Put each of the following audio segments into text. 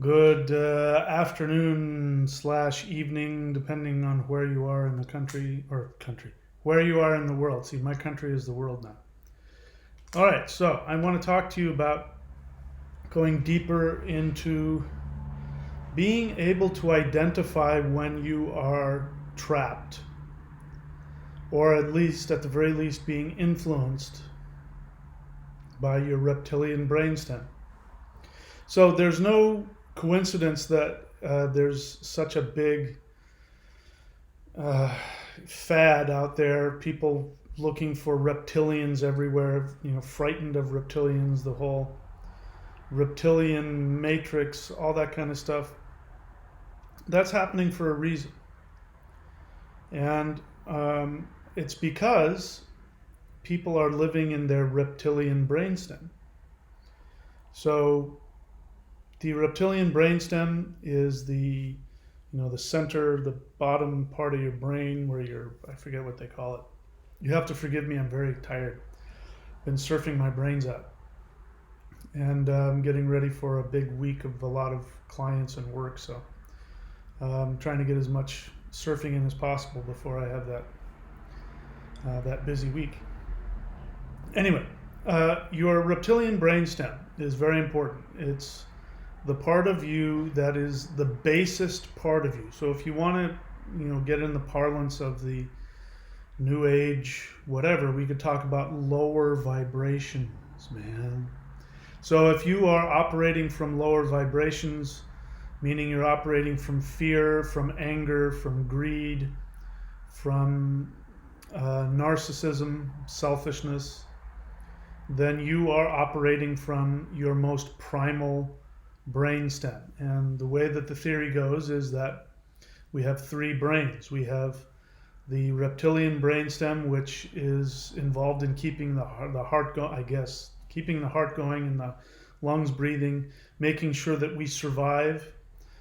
Good afternoon slash evening, depending on where you are in the country, where you are in the world. See, my country is the world now. All right, so I want to talk to you about going deeper into being able to identify when you are trapped, or at the very least, being influenced by your reptilian brainstem. So there's no coincidence that there's such a big uh, fad out there. People looking for reptilians everywhere. Frightened of reptilians. The whole reptilian matrix, all that kind of stuff. That's happening for a reason, and it's because people are living in their reptilian brainstem. So the reptilian brainstem is the center, the bottom part of your brain where I forget what they call it. You have to forgive me, I'm very tired. Been surfing my brains out. And I'm getting ready for a big week of a lot of clients and work, so I'm trying to get as much surfing in as possible before I have that busy week. Anyway, your reptilian brainstem is very important. It's the part of you that is the basest part of you. So if you want to, get in the parlance of the new age, whatever, we could talk about lower vibrations, man. So if you are operating from lower vibrations, meaning you're operating from fear, from anger, from greed, from narcissism, selfishness, then you are operating from your most primal brainstem. And the way that the theory goes is that we have three brains. We have the reptilian brainstem, which is involved in keeping the heart going, I guess, keeping the heart going and the lungs breathing, making sure that we survive.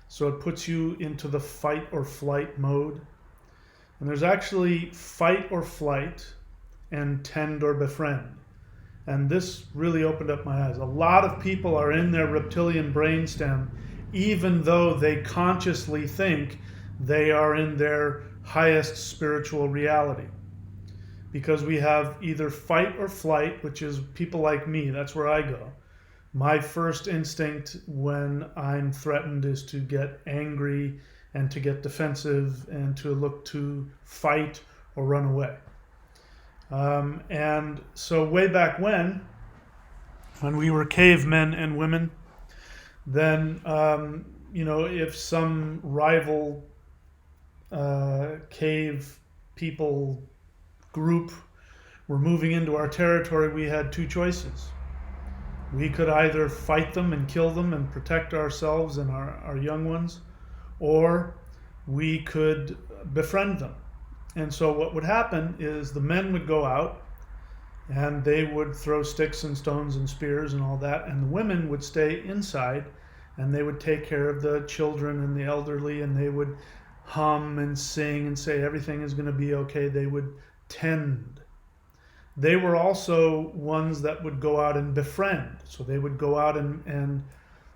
So it puts you into the fight or flight mode. And there's actually fight or flight and tend or befriend. And this really opened up my eyes. A lot of people are in their reptilian brainstem, even though they consciously think they are in their highest spiritual reality. Because we have either fight or flight, which is people like me, that's where I go. My first instinct when I'm threatened is to get angry and to get defensive and to look to fight or run away. And so way back when we were cavemen and women, then if some rival cave people group were moving into our territory, we had two choices. We could either fight them and kill them and protect ourselves and our young ones, or we could befriend them. And so what would happen is the men would go out and they would throw sticks and stones and spears and all that, and the women would stay inside and they would take care of the children and the elderly, and they would hum and sing and say everything is going to be okay. They would tend. They were also ones that would go out and befriend. So they would go out and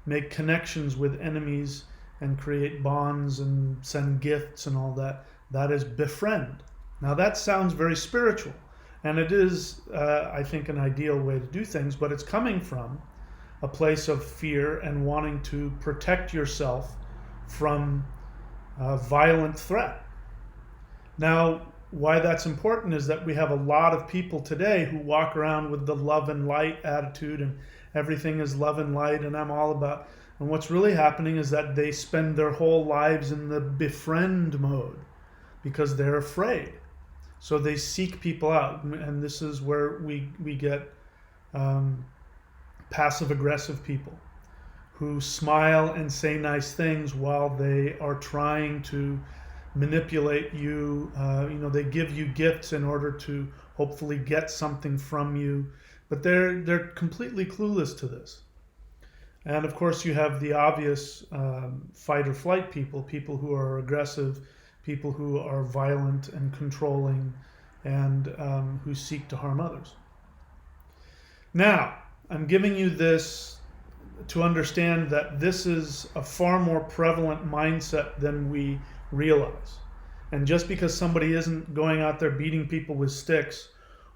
make connections with enemies and create bonds and send gifts and all that. That is befriend. Now that sounds very spiritual, and it is, I think, an ideal way to do things, but it's coming from a place of fear and wanting to protect yourself from violent threat. Now, why that's important is that we have a lot of people today who walk around with the love and light attitude, and everything is love and light, and I'm all about. And what's really happening is that they spend their whole lives in the befriend mode because they're afraid. So they seek people out, and this is where we get passive aggressive people who smile and say nice things while they are trying to manipulate you. They give you gifts in order to hopefully get something from you, but they're completely clueless to this. And of course, you have the obvious fight or flight people who are aggressive, people who are violent and controlling, and who seek to harm others. Now, I'm giving you this to understand that this is a far more prevalent mindset than we realize. And just because somebody isn't going out there beating people with sticks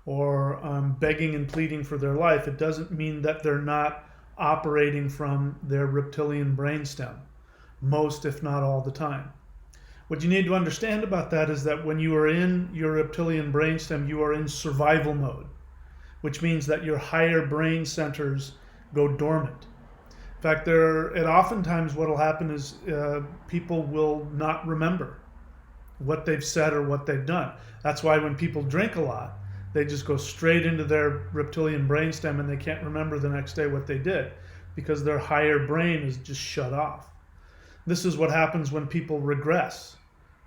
or begging and pleading for their life, it doesn't mean that they're not operating from their reptilian brainstem, most if not all the time. What you need to understand about that is that when you are in your reptilian brainstem, you are in survival mode, which means that your higher brain centers go dormant. In fact, oftentimes what will happen is people will not remember what they've said or what they've done. That's why when people drink a lot, they just go straight into their reptilian brainstem and they can't remember the next day what they did because their higher brain is just shut off. This is what happens when people regress,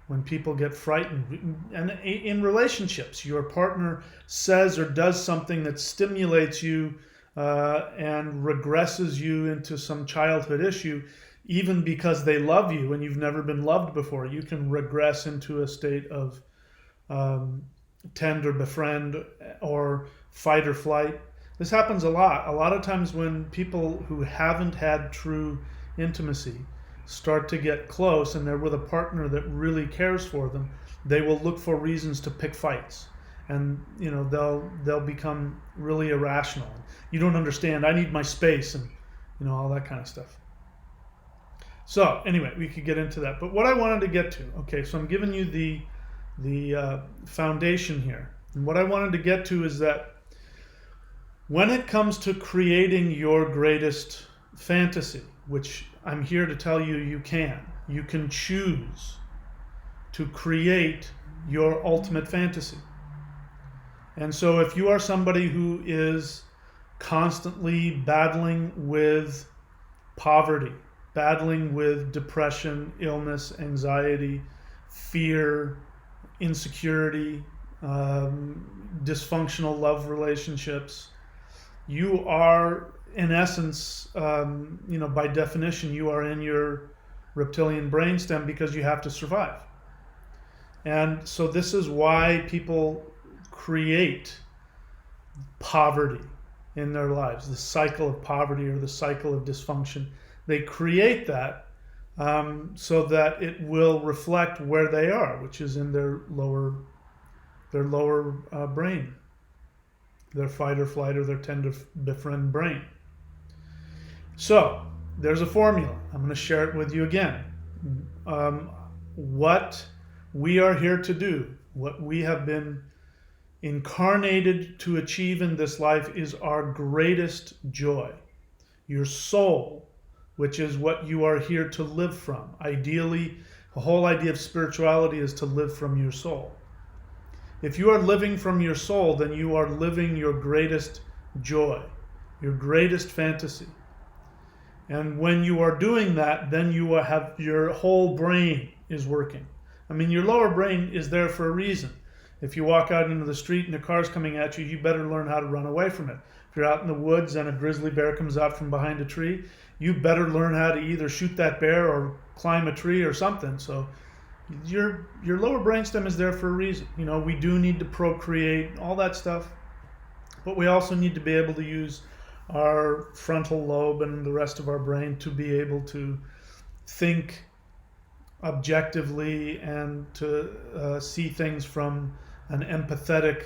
when people get frightened. And in relationships, your partner says or does something that stimulates you and regresses you into some childhood issue, even because they love you and you've never been loved before. You can regress into a state of tend or befriend or fight or flight. This happens a lot. A lot of times when people who haven't had true intimacy start to get close and they're with a partner that really cares for them, they will look for reasons to pick fights. And they'll become really irrational. You don't understand. I need my space, and all that kind of stuff. So anyway, we could get into that. But what I wanted to get to, okay, so I'm giving you the foundation here. And what I wanted to get to is that when it comes to creating your greatest fantasy, which I'm here to tell you you can choose to create your ultimate fantasy. And so if you are somebody who is constantly battling with poverty, battling with depression, illness, anxiety, fear, insecurity, dysfunctional love relationships, you are, in essence, by definition, you are in your reptilian brainstem because you have to survive. And so this is why people create poverty in their lives, the cycle of poverty or the cycle of dysfunction. They create that so that it will reflect where they are, which is in their lower brain, their fight or flight or their tend to befriend brain. So there's a formula. I'm going to share it with you again. What we are here to do, what we have been incarnated to achieve in this life, is our greatest joy. Your soul, which is what you are here to live from. Ideally, the whole idea of spirituality is to live from your soul. If you are living from your soul, then you are living your greatest joy, your greatest fantasy. And when you are doing that, then your whole brain is working. I mean, your lower brain is there for a reason. If you walk out into the street and a car's coming at you, you better learn how to run away from it. If you're out in the woods and a grizzly bear comes out from behind a tree, you better learn how to either shoot that bear or climb a tree or something. So your lower brainstem is there for a reason. We do need to procreate, all that stuff, but we also need to be able to use our frontal lobe and the rest of our brain to be able to think objectively and to see things from an empathetic,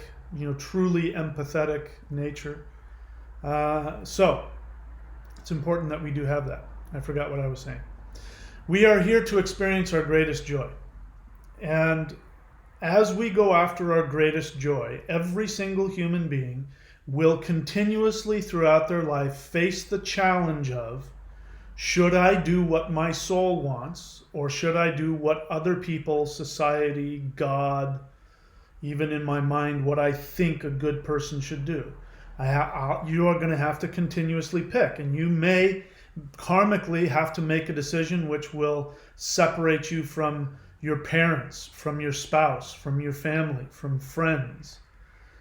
truly empathetic nature. So it's important that we do have that. I forgot what I was saying. We are here to experience our greatest joy. And as we go after our greatest joy, every single human being will continuously throughout their life face the challenge of, should I do what my soul wants, or should I do what other people, society, God, even in my mind, what I think a good person should do? You are going to have to continuously pick, and you may karmically have to make a decision which will separate you from your parents, from your spouse, from your family, from friends.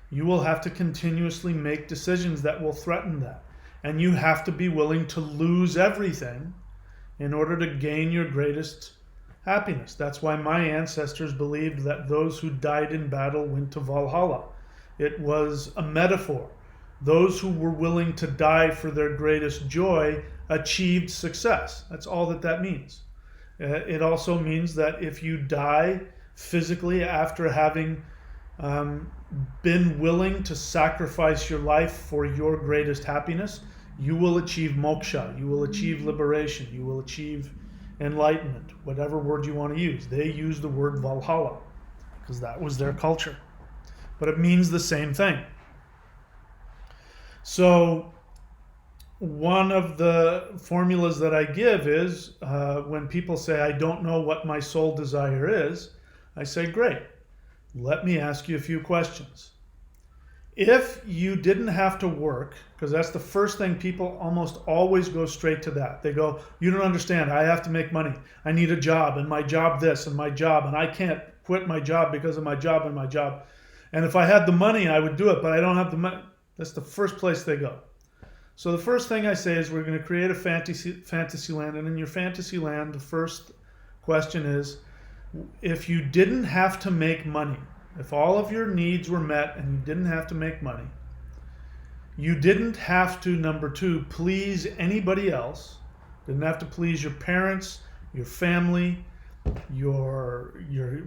You will have to continuously make decisions that will threaten that. And you have to be willing to lose everything in order to gain your greatest happiness. That's why my ancestors believed that those who died in battle went to Valhalla. It was a metaphor. Those who were willing to die for their greatest joy achieved success. That's all that means. It also means that if you die physically after having been willing to sacrifice your life for your greatest happiness, you will achieve moksha, you will achieve liberation, you will achieve enlightenment, whatever word you want to use. They use the word Valhalla because that was their culture. But it means the same thing. So one of the formulas that I give is when people say, I don't know what my soul desire is, I say, great, let me ask you a few questions. If you didn't have to work, because that's the first thing, people almost always go straight to that. They go, you don't understand, I have to make money. I need a job, and my job this, and my job, and I can't quit my job because of my job and my job. And if I had the money, I would do it, but I don't have the money. That's the first place they go. So the first thing I say is we're going to create a fantasy land, and in your fantasy land, the first question is, if you didn't have to make money, if all of your needs were met and you didn't have to make money, you didn't have to, number two, please anybody else, didn't have to please your parents, your family, your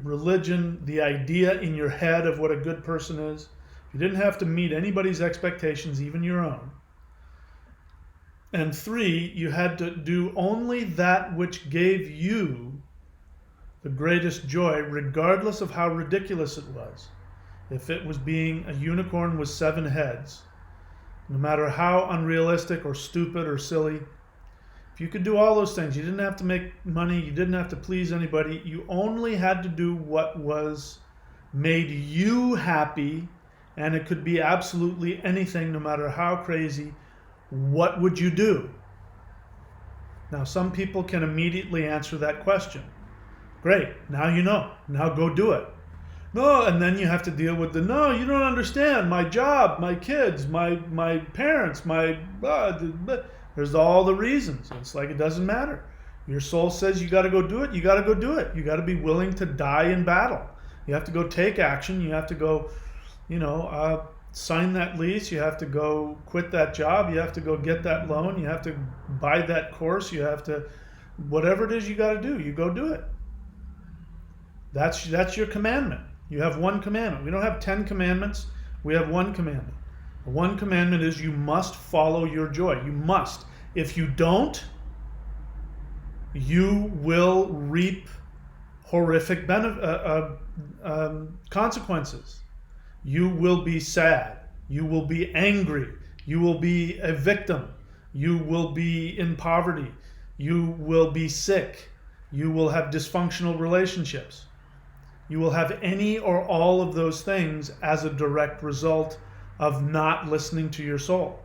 religion, the idea in your head of what a good person is. You didn't have to meet anybody's expectations, even your own. And three, you had to do only that which gave you the greatest joy, regardless of how ridiculous it was. If it was being a unicorn with 7 heads, no matter how unrealistic or stupid or silly, if you could do all those things, you didn't have to make money, you didn't have to please anybody, you only had to do what made you happy, and it could be absolutely anything, no matter how crazy. What would you do? Now, some people can immediately answer that question. Great, now you know. Now go do it. No, and then you have to deal with no, you don't understand. My job, my kids, my parents, there's all the reasons. It's like it doesn't matter. Your soul says you got to go do it. You got to go do it. You got to be willing to die in battle. You have to go take action. You have to go, sign that lease. You have to go quit that job. You have to go get that loan. You have to buy that course. You have to, whatever it is you got to do, you go do it. That's your commandment. You have one commandment. We don't have 10 commandments. We have one commandment. The one commandment is you must follow your joy. You must. If you don't, you will reap horrific consequences. You will be sad. You will be angry. You will be a victim. You will be in poverty. You will be sick. You will have dysfunctional relationships. You will have any or all of those things as a direct result of not listening to your soul.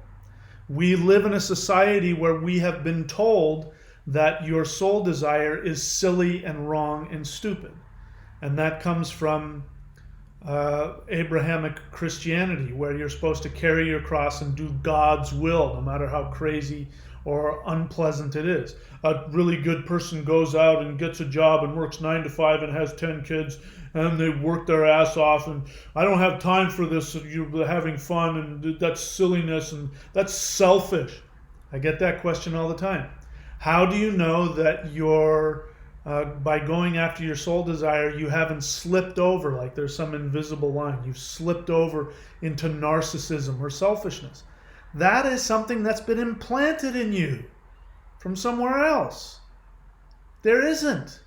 We live in a society where we have been told that your soul desire is silly and wrong and stupid. And that comes from Abrahamic Christianity, where you're supposed to carry your cross and do God's will, no matter how crazy or unpleasant it is. A really good person goes out and gets a job and works 9 to 5 and has 10 kids, and they work their ass off, and I don't have time for this, you're having fun, and that's silliness, and that's selfish. I get that question all the time. How do you know that you're, by going after your soul desire, you haven't slipped over, like there's some invisible line, you've slipped over into narcissism or selfishness? That is something that's been implanted in you from somewhere else. There isn't.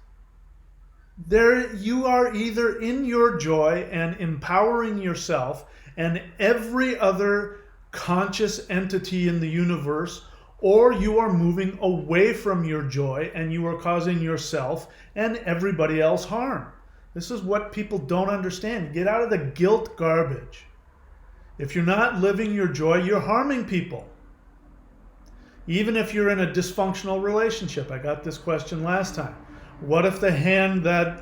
You are either in your joy and empowering yourself and every other conscious entity in the universe, or you are moving away from your joy and you are causing yourself and everybody else harm. This is what people don't understand. Get out of the guilt garbage. If you're not living your joy, you're harming people. Even if you're in a dysfunctional relationship. I got this question last time. What if the hand that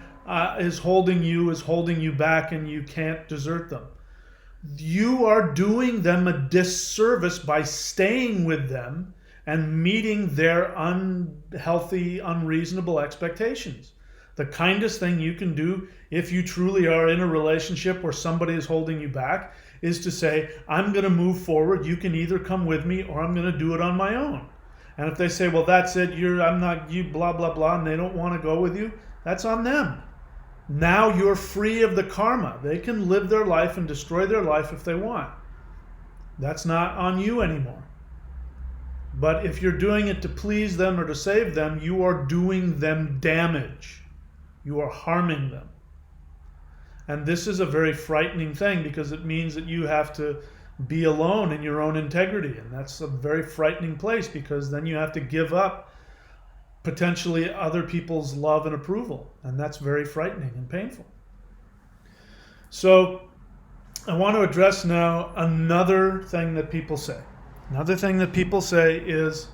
is holding you back and you can't desert them? You are doing them a disservice by staying with them and meeting their unhealthy, unreasonable expectations. The kindest thing you can do if you truly are in a relationship where somebody is holding you back is to say, I'm going to move forward. You can either come with me or I'm going to do it on my own. And if they say, well, that's it, I'm not you, blah, blah, blah, and they don't want to go with you, that's on them. Now you're free of the karma. They can live their life and destroy their life if they want. That's not on you anymore. But if you're doing it to please them or to save them, you are doing them damage. You are harming them. And this is a very frightening thing, because it means that you have to be alone in your own integrity. And that's a very frightening place, because then you have to give up potentially other people's love and approval. And that's very frightening and painful. So I want to address now another thing that people say. Another thing that people say is,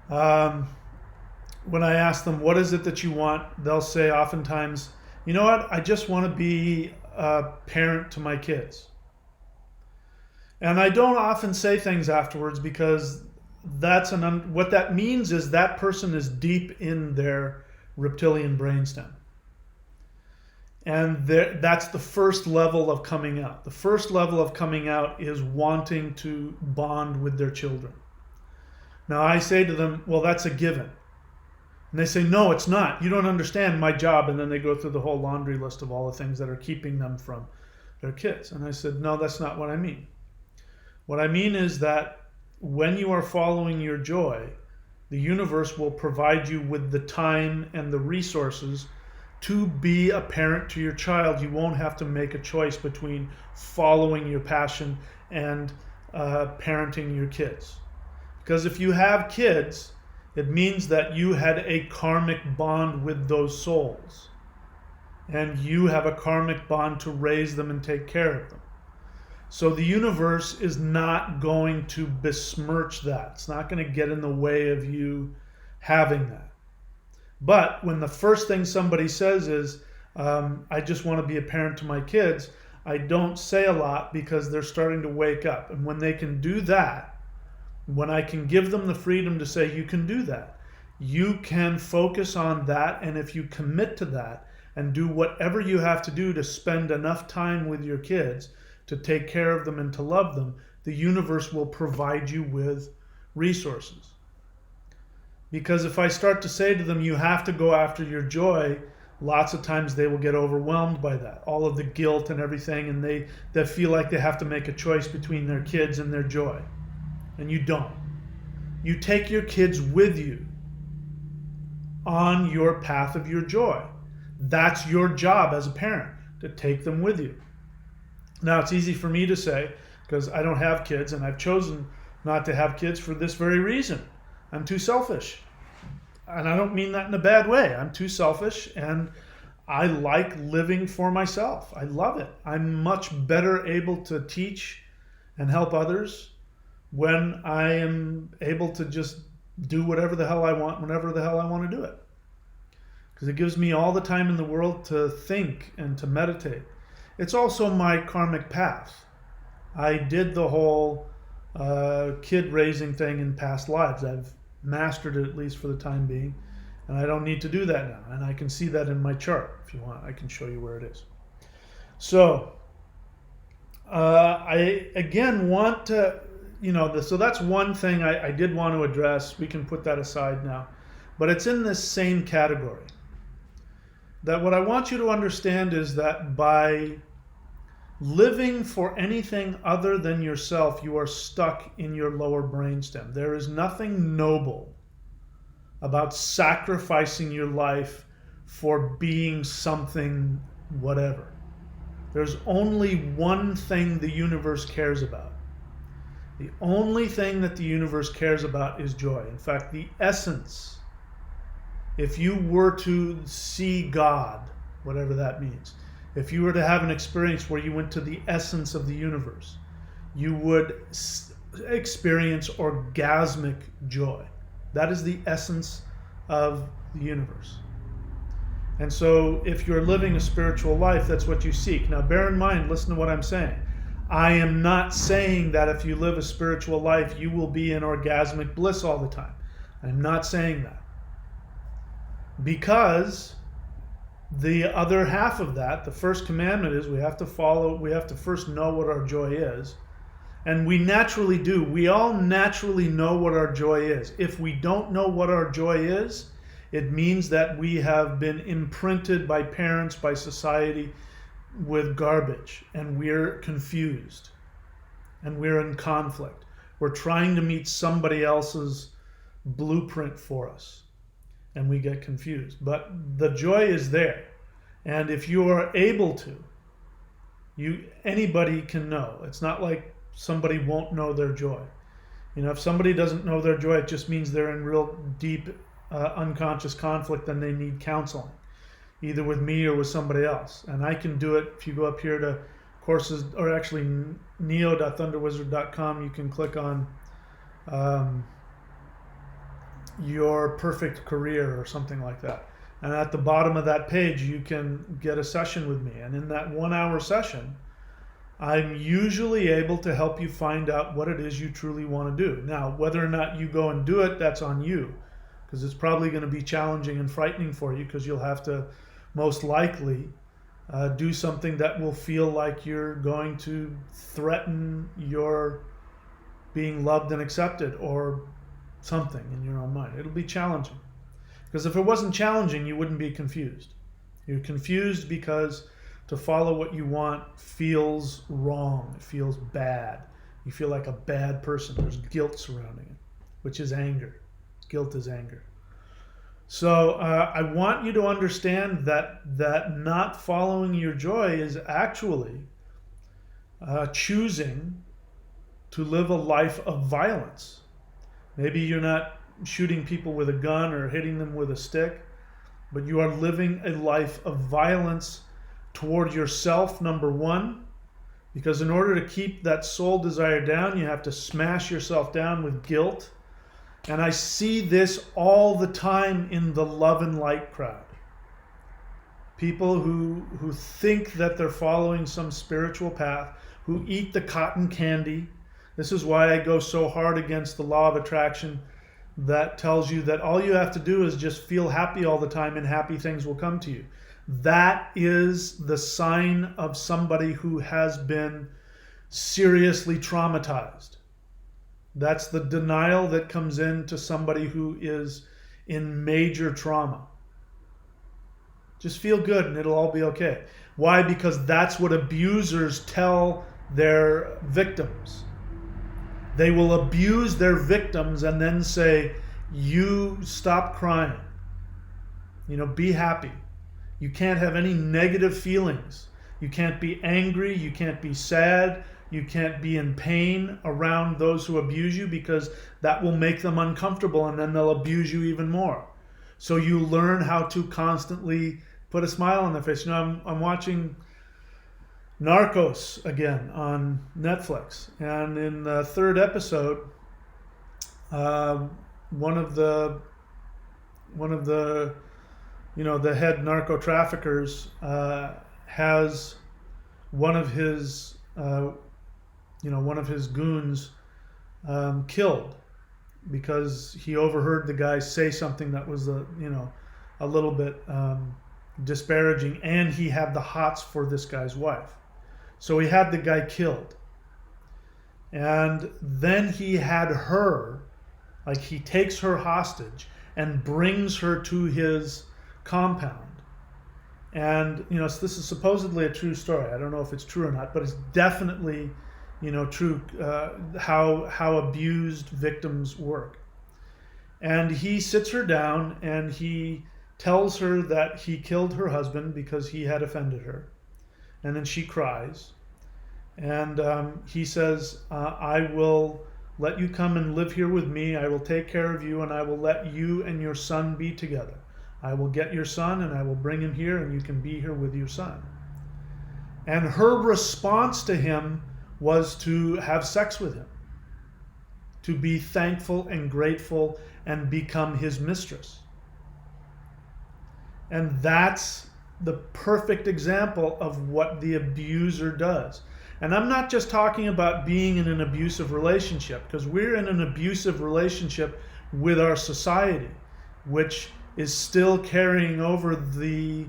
when I ask them, what is it that you want? They'll say oftentimes, you know what? I just want to be a parent to my kids. And I don't often say things afterwards, because what that means is that person is deep in their reptilian brainstem. And that's the first level of coming out. The first level of coming out is wanting to bond with their children. Now I say to them, well, that's a given. And they say, no, it's not. You don't understand my job. And then they go through the whole laundry list of all the things that are keeping them from their kids. And I said, no, that's not what I mean. What I mean is that when you are following your joy, the universe will provide you with the time and the resources to be a parent to your child. You won't have to make a choice between following your passion and parenting your kids. Because if you have kids, it means that you had a karmic bond with those souls. And you have a karmic bond to raise them and take care of them. So the universe is not going to besmirch that. It's not going to get in the way of you having that. But when the first thing somebody says is, I just want to be a parent to my kids, I don't say a lot, because they're starting to wake up. And when they can do that, when I can give them the freedom to say, you can do that, you can focus on that. And if you commit to that and do whatever you have to do to spend enough time with your kids to take care of them and to love them, the universe will provide you with resources. Because if I start to say to them, you have to go after your joy, lots of times they will get overwhelmed by that. All of the guilt and everything, and they feel like they have to make a choice between their kids and their joy. And you don't. You take your kids with you on your path of your joy. That's your job as a parent, to take them with you. Now, it's easy for me to say, because I don't have kids, and I've chosen not to have kids for this very reason. I'm too selfish. And I don't mean that in a bad way. I'm too selfish, and I like living for myself. I love it. I'm much better able to teach and help others when I am able to just do whatever the hell I want, whenever the hell I want to do it. Because it gives me all the time in the world to think and to meditate. It's also my karmic path. I did the whole kid raising thing in past lives. I've mastered it, at least for the time being, and I don't need to do that now. And I can see that in my chart. If you want, I can show you where it is. So I again want to, so that's one thing I did want to address. We can put that aside now, but it's in this same category. That what I want you to understand is that by living for anything other than yourself, you are stuck in your lower brainstem. There is nothing noble about sacrificing your life for being something whatever. There's only one thing the universe cares about. The only thing that the universe cares about is joy. In fact, the essence, if you were to see God, whatever that means, if you were to have an experience where you went to the essence of the universe, you would experience orgasmic joy. That is the essence of the universe. And so if you're living a spiritual life, that's what you seek. Now bear in mind, listen to what I'm saying. I am not saying that if you live a spiritual life, you will be in orgasmic bliss all the time. I'm not saying that. Because the other half of that, the first commandment is we have to first know what our joy is. And we naturally do. We all naturally know what our joy is. If we don't know what our joy is, it means that we have been imprinted by parents, by society, with garbage, and we're confused, and we're in conflict. We're trying to meet somebody else's blueprint for us, and we get confused. But the joy is there, and if you are able to, anybody can know. It's not like somebody won't know their joy. If somebody doesn't know their joy, it just means they're in real deep unconscious conflict, and they need counseling, either with me or with somebody else. And I can do it. If you go up here to courses, or actually neo.thunderwizard.com, you can click on your perfect career or something like that. And at the bottom of that page, you can get a session with me. And in that 1 hour session, I'm usually able to help you find out what it is you truly want to do. Now, whether or not you go and do it, that's on you, because it's probably going to be challenging and frightening for you, because you'll have to most likely do something that will feel like you're going to threaten your being loved and accepted, or something in your own mind. It'll be challenging, because if it wasn't challenging, you wouldn't be confused. You're confused because to follow what you want feels wrong. It feels bad. You feel like a bad person. There's guilt surrounding it, which is anger. Guilt is anger. So I want you to understand that not following your joy is actually choosing to live a life of violence. Maybe you're not shooting people with a gun or hitting them with a stick, but you are living a life of violence toward yourself, number one, because in order to keep that soul desire down, you have to smash yourself down with guilt. And I see this all the time in the love and light crowd. People who think that they're following some spiritual path, who eat the cotton candy. This is why I go so hard against the law of attraction that tells you that all you have to do is just feel happy all the time and happy things will come to you. That is the sign of somebody who has been seriously traumatized. That's the denial that comes into somebody who is in major trauma. Just feel good and it'll all be okay. Why? Because that's what abusers tell their victims. They will abuse their victims and then say, you stop crying. Be happy. You can't have any negative feelings. You can't be angry. You can't be sad. You can't be in pain around those who abuse you, because that will make them uncomfortable and then they'll abuse you even more. So you learn how to constantly put a smile on their face. I'm watching Narcos again on Netflix, and in the third episode, one of the the head narco traffickers has one of his goons killed because he overheard the guy say something that was a little bit disparaging, and he had the hots for this guy's wife. So he had the guy killed. And then he had her, like he takes her hostage and brings her to his compound. And, this is supposedly a true story. I don't know if it's true or not, but it's definitely, true, how abused victims work. And he sits her down and he tells her that he killed her husband because he had offended her. And then she cries. And he says, I will let you come and live here with me. I will take care of you, and I will let you and your son be together. I will get your son and I will bring him here, and you can be here with your son. And her response to him was to have sex with him, to be thankful and grateful and become his mistress. And that's the perfect example of what the abuser does. And I'm not just talking about being in an abusive relationship, because we're in an abusive relationship with our society, which is still carrying over the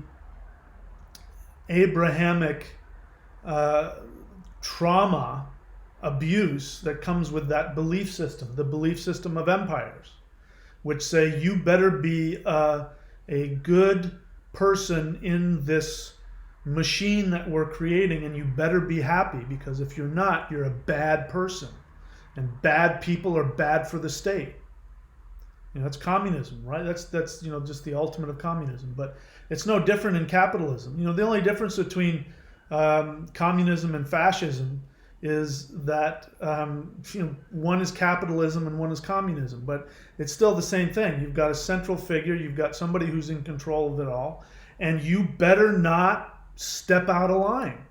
Abrahamic trauma abuse that comes with that belief system, the belief system of empires, which say you better be a good person in this machine that we're creating, and you better be happy, because if you're not, you're a bad person, and bad people are bad for the state. That's communism, right? That's just the ultimate of communism. But it's no different in capitalism. The only difference between communism and fascism is that one is capitalism and one is communism, but it's still the same thing. You've got a central figure, you've got somebody who's in control of it all, and you better not step out of line.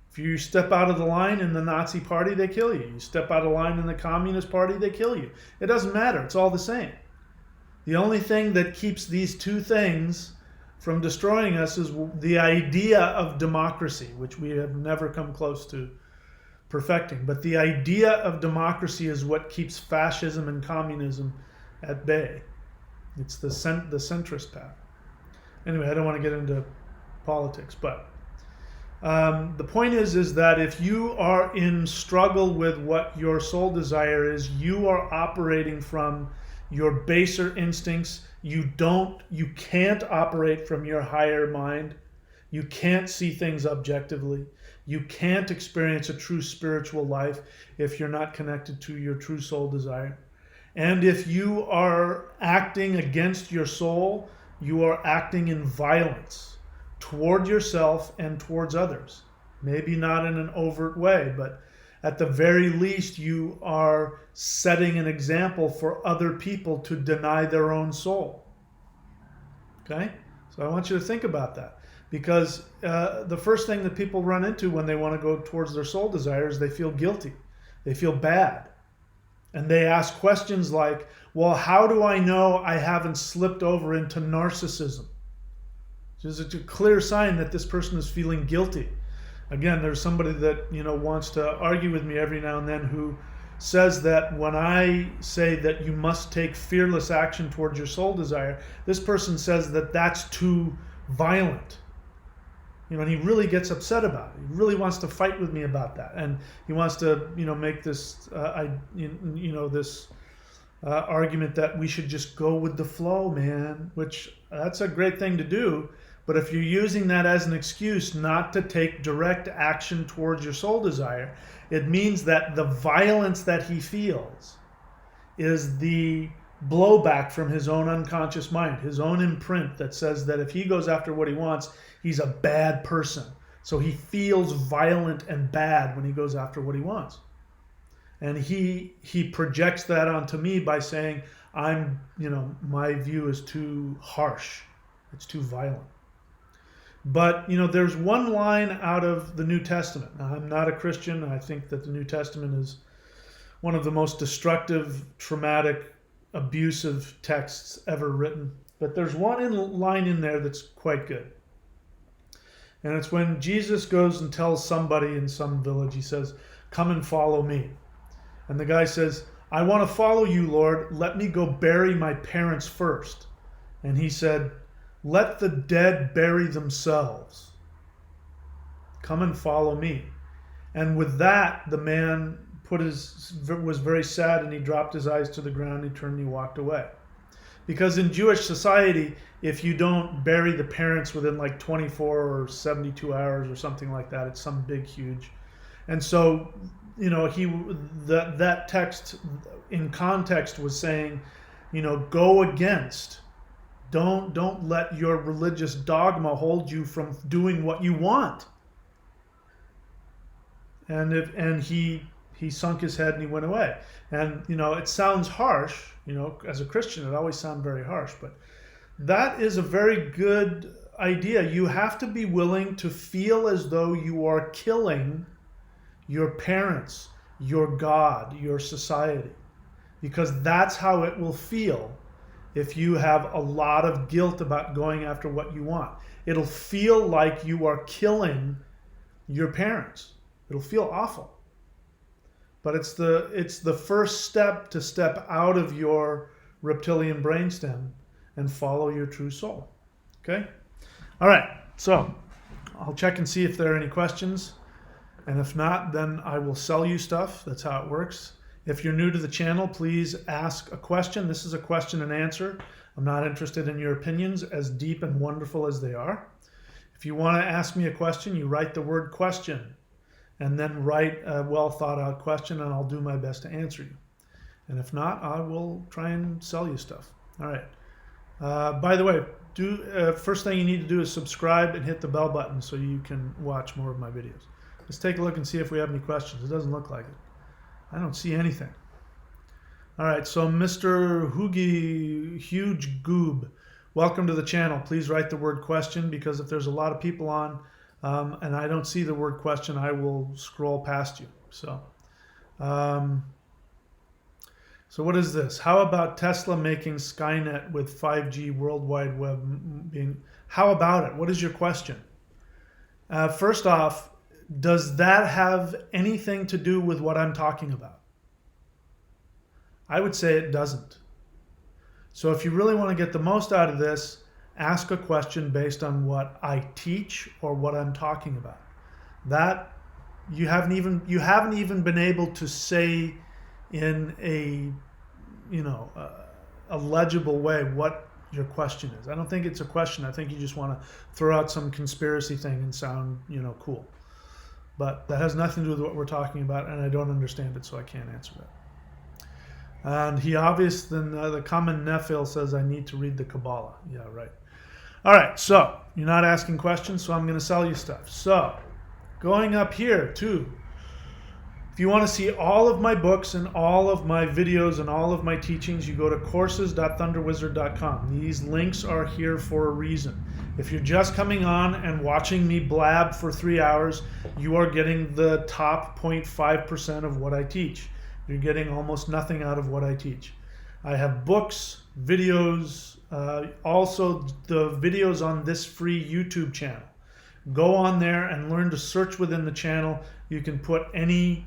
If you step out of the line in the Nazi party, they kill you. You step out of line in the Communist Party, they kill you. It doesn't matter. It's all the same. The only thing that keeps these two things from destroying us is the idea of democracy, which we have never come close to perfecting. But the idea of democracy is what keeps fascism and communism at bay. It's the centrist path. Anyway, I don't want to get into politics, but the point is that if you are in struggle with what your soul desire is, you are operating from your baser instincts. You can't operate from your higher mind. You can't see things objectively. You can't experience a true spiritual life if you're not connected to your true soul desire. And if you are acting against your soul, you are acting in violence toward yourself and towards others. Maybe not in an overt way, but at the very least, you are setting an example for other people to deny their own soul. Okay? So I want you to think about that. Because the first thing that people run into when they want to go towards their soul desire is they feel guilty. They feel bad. And they ask questions like, well, how do I know I haven't slipped over into narcissism? Which is a clear sign that this person is feeling guilty. Again, there's somebody that wants to argue with me every now and then who says that when I say that you must take fearless action towards your soul desire, this person says that that's too violent. And he really gets upset about it. He really wants to fight with me about that, and he wants to make this this argument that we should just go with the flow, man. Which that's a great thing to do. But if you're using that as an excuse not to take direct action towards your soul desire, it means that the violence that he feels is the blowback from his own unconscious mind, his own imprint that says that if he goes after what he wants, he's a bad person. So he feels violent and bad when he goes after what he wants. And he projects that onto me by saying, my view is too harsh. It's too violent. But, there's one line out of the New Testament. Now, I'm not a Christian. I think that the New Testament is one of the most destructive, traumatic, abusive texts ever written. But there's one line in there that's quite good. And it's when Jesus goes and tells somebody in some village, he says, "Come and follow me." And the guy says, "I want to follow you, Lord. Let me go bury my parents first." And he said, "Let the dead bury themselves. Come and follow me." And with that, the man was very sad, and he dropped his eyes to the ground, he turned and he walked away. Because in Jewish society, if you don't bury the parents within like 24 or 72 hours or something like that, it's some big, huge. And so, that text in context was saying, go against. Don't let your religious dogma hold you from doing what you want. And he sunk his head and he went away. And it sounds harsh. As a Christian, it always sounds very harsh. But that is a very good idea. You have to be willing to feel as though you are killing your parents, your God, your society, because that's how it will feel. If you have a lot of guilt about going after what you want, it'll feel like you are killing your parents. It'll feel awful. But it's the first step to step out of your reptilian brainstem and follow your true soul. Okay? All right. So I'll check and see if there are any questions. And if not, then I will sell you stuff. That's how it works. If you're new to the channel, please ask a question. This is a question and answer. I'm not interested in your opinions, as deep and wonderful as they are. If you want to ask me a question, you write the word question and then write a well thought out question, and I'll do my best to answer you. And if not, I will try and sell you stuff. All right. By the way, first thing you need to do is subscribe and hit the bell button so you can watch more of my videos. Let's take a look and see if we have any questions. It doesn't look like it. I don't see anything. All right, so Mr. Huge Goob, welcome to the channel. Please write the word question, because if there's a lot of people on and I don't see the word question, I will scroll past you. So what is this? How about Tesla making Skynet with 5G World Wide Web being... How about it? What is your question? First off, does that have anything to do with what I'm talking about? I would say it doesn't. So if you really want to get the most out of this, ask a question based on what I teach or what I'm talking about. That you haven't even been able to say in a legible way what your question is. I don't think it's a question. I think you just want to throw out some conspiracy thing and sound cool. But that has nothing to do with what we're talking about, and I don't understand it, so I can't answer that. And the common Nephil says I need to read the Kabbalah. Yeah, right. All right, so you're not asking questions, so I'm going to sell you stuff. So going up here too, if you want to see all of my books and all of my videos and all of my teachings, you go to courses.thunderwizard.com. These links are here for a reason. If you're just coming on and watching me blab for 3 hours, you are getting the top 0.5% of what I teach. You're getting almost nothing out of what I teach. I have books, videos, also the videos on this free YouTube channel. Go on there and learn to search within the channel. You can put any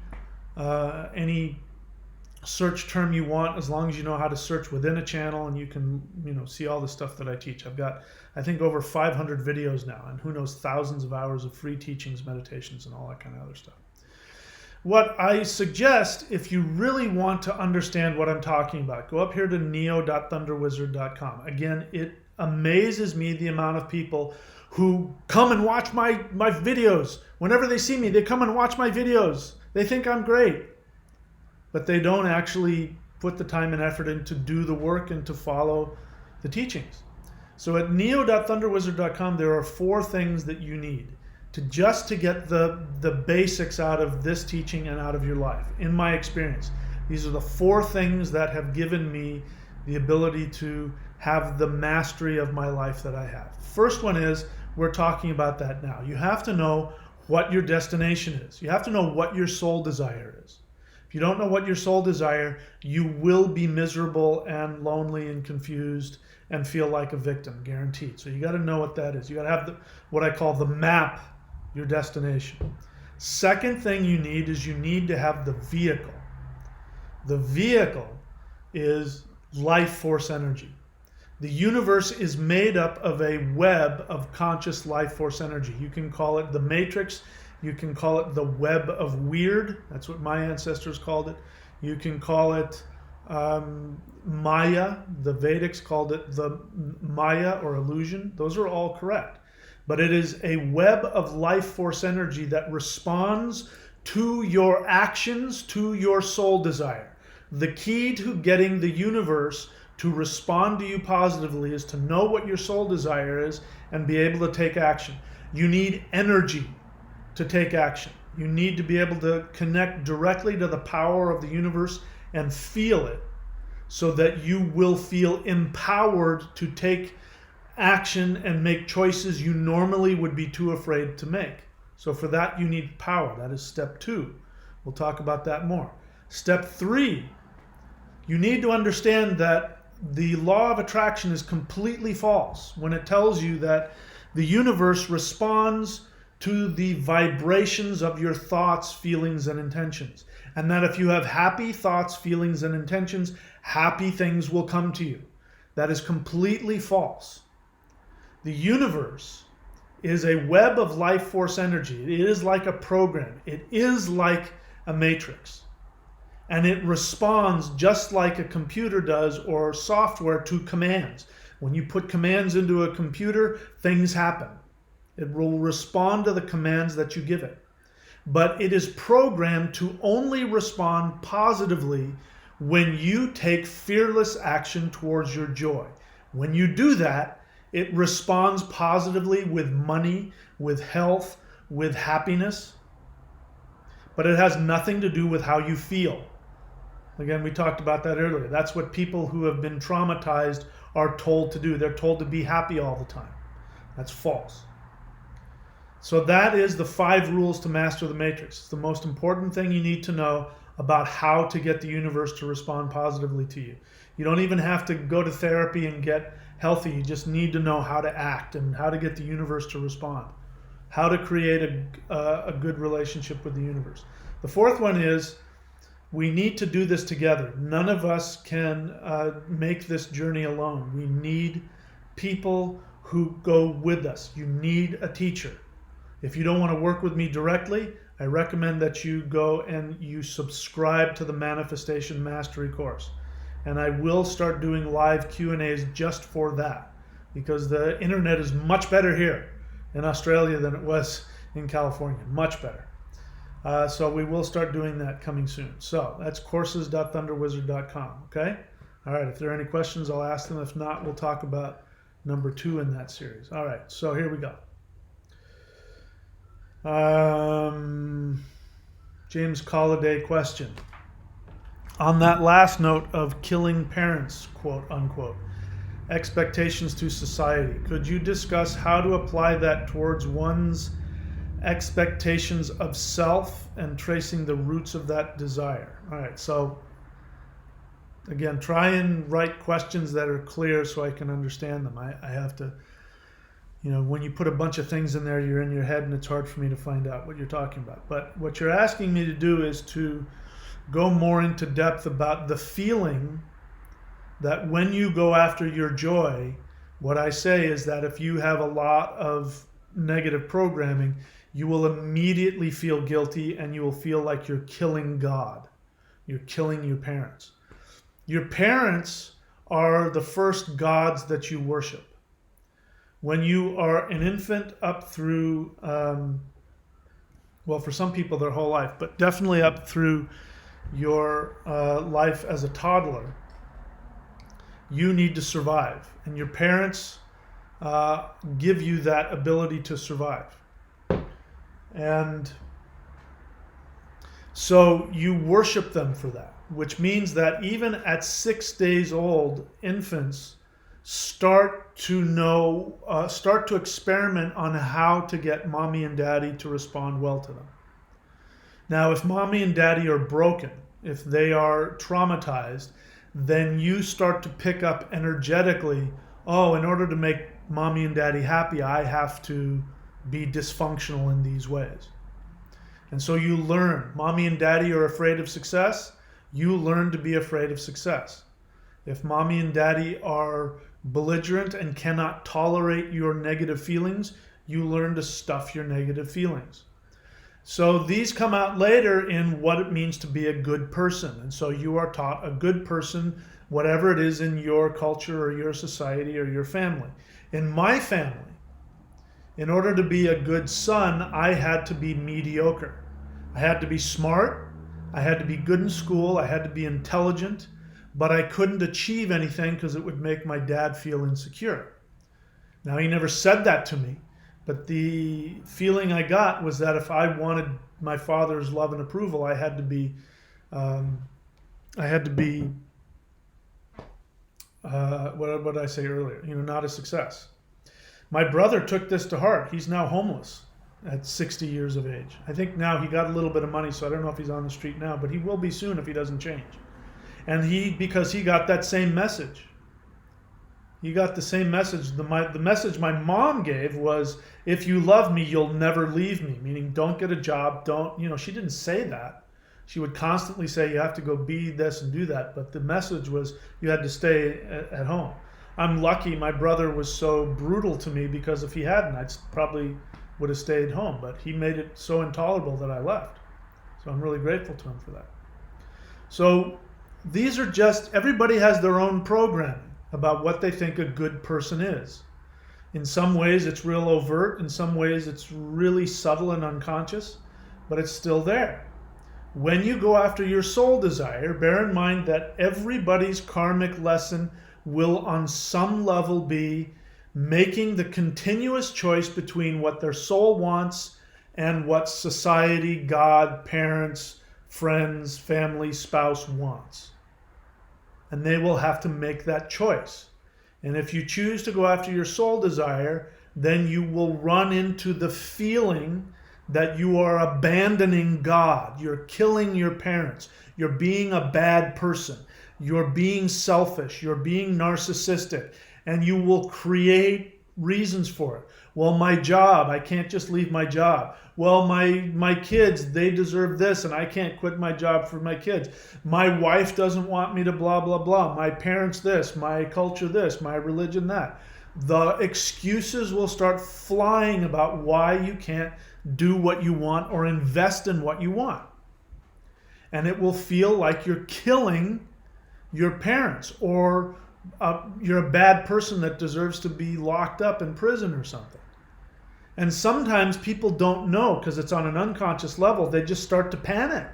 search term you want, as long as you know how to search within a channel, and you can see all the stuff that I teach. I've got, I think, over 500 videos now, and who knows, thousands of hours of free teachings, meditations, and all that kind of other stuff. What I suggest, if you really want to understand what I'm talking about, go up here to neo.thunderwizard.com. Again, it amazes me the amount of people who come and watch my videos. Whenever they see me, they come and watch my videos. They think I'm great, but they don't actually put the time and effort in to do the work and to follow the teachings. So at neo.thunderwizard.com, there are 4 things that you need to get the basics out of this teaching and out of your life. In my experience, these are the 4 things that have given me the ability to have the mastery of my life that I have. First one is, we're talking about that now. You have to know what your destination is. You have to know what your soul desire is. If you don't know what your soul desire, you will be miserable and lonely and confused and feel like a victim, guaranteed. So you got to know what that is. You got to have what I call the map, your destination. Second thing you need is you need to have the vehicle. The vehicle is life force energy. The universe is made up of a web of conscious life force energy. You can call it the matrix. You can call it the web of weird. That's what my ancestors called it. You can call it Maya. The Vedics called it the Maya or illusion. Those are all correct. But it is a web of life force energy that responds to your actions, to your soul desire. The key to getting the universe to respond to you positively is to know what your soul desire is and be able to take action. You need energy to take action. You need to be able to connect directly to the power of the universe and feel it, so that you will feel empowered to take action and make choices you normally would be too afraid to make. So for that, you need power. That is step 2. We'll talk about that more. Step 3, you need to understand that the law of attraction is completely false when it tells you that the universe responds to the vibrations of your thoughts, feelings, and intentions. And that if you have happy thoughts, feelings, and intentions, happy things will come to you. That is completely false. The universe is a web of life force energy. It is like a program. It is like a matrix. And it responds just like a computer does or software to commands. When you put commands into a computer, things happen. It will respond to the commands that you give it. But it is programmed to only respond positively when you take fearless action towards your joy. When you do that, it responds positively with money, with health, with happiness. But it has nothing to do with how you feel. Again, we talked about that earlier. That's what people who have been traumatized are told to do. They're told to be happy all the time. That's false. So that is the 5 rules to master the matrix. It's the most important thing you need to know about how to get the universe to respond positively to you. You don't even have to go to therapy and get healthy. You just need to know how to act and how to get the universe to respond. How to create a good relationship with the universe. The 4th one is we need to do this together. None of us can make this journey alone. We need people who go with us. You need a teacher. If you don't want to work with me directly, I recommend that you go and you subscribe to the Manifestation Mastery course. And I will start doing live Q&As just for that, because the internet is much better here in Australia than it was in California. Much better. So we will start doing that coming soon. So that's courses.thunderwizard.com. Okay? All right. If there are any questions, I'll ask them. If not, we'll talk about number 2 in that series. All right. So here we go. James Colliday question. On that last note of killing parents, quote unquote, expectations to society, could you discuss how to apply that towards one's expectations of self and tracing the roots of that desire? All right, so again, try and write questions that are clear so I can understand them. I have to, when you put a bunch of things in there, you're in your head and it's hard for me to find out what you're talking about. But what you're asking me to do is to go more into depth about the feeling that when you go after your joy, what I say is that if you have a lot of negative programming, you will immediately feel guilty and you will feel like you're killing God. You're killing your parents. Your parents are the first gods that you worship. When you are an infant up through, for some people their whole life, but definitely up through your life as a toddler, you need to survive. And your parents give you that ability to survive. And so you worship them for that, which means that even at 6 days old, infants start to experiment on how to get mommy and daddy to respond well to them. Now, if mommy and daddy are broken, if they are traumatized, then you start to pick up energetically, in order to make mommy and daddy happy, I have to be dysfunctional in these ways. And so you learn, mommy and daddy are afraid of success, you learn to be afraid of success. If mommy and daddy are belligerent and cannot tolerate your negative feelings, you learn to stuff your negative feelings. So these come out later in what it means to be a good person. And so you are taught a good person, whatever it is in your culture or your society or your family. In my family, in order to be a good son, I had to be mediocre. I had to be smart. I had to be good in school. I had to be intelligent. But I couldn't achieve anything because it would make my dad feel insecure. Now, he never said that to me. But the feeling I got was that if I wanted my father's love and approval, I had to be what did I say earlier? Not a success. My brother took this to heart. He's now homeless at 60 years of age. I think now he got a little bit of money, so I don't know if he's on the street now, but he will be soon if he doesn't change. And because he got that same message. He got the same message. The message my mom gave was, if you love me, you'll never leave me. Meaning, don't get a job. She didn't say that. She would constantly say, you have to go be this and do that. But the message was, you had to stay at home. I'm lucky my brother was so brutal to me, because if he hadn't, I probably would have stayed home. But he made it so intolerable that I left. So I'm really grateful to him for that. So these are just, everybody has their own programming about what they think a good person is. In some ways it's real overt, in some ways it's really subtle and unconscious, but it's still there. When you go after your soul desire, bear in mind that everybody's karmic lesson will on some level be making the continuous choice between what their soul wants and what society, God, parents, friends, family, spouse wants. And they will have to make that choice. And if you choose to go after your soul desire, then you will run into the feeling that you are abandoning God. You're killing your parents. You're being a bad person. You're being selfish. You're being narcissistic. And you will create reasons for it. Well, my job, I can't just leave my job. Well, my kids, they deserve this, and I can't quit my job for my kids. My wife doesn't want me to blah, blah, blah. My parents this, my culture this, my religion that. The excuses will start flying about why you can't do what you want or invest in what you want. And it will feel like you're killing your parents, or you're a bad person that deserves to be locked up in prison or something. And sometimes people don't know, because it's on an unconscious level. They just start to panic.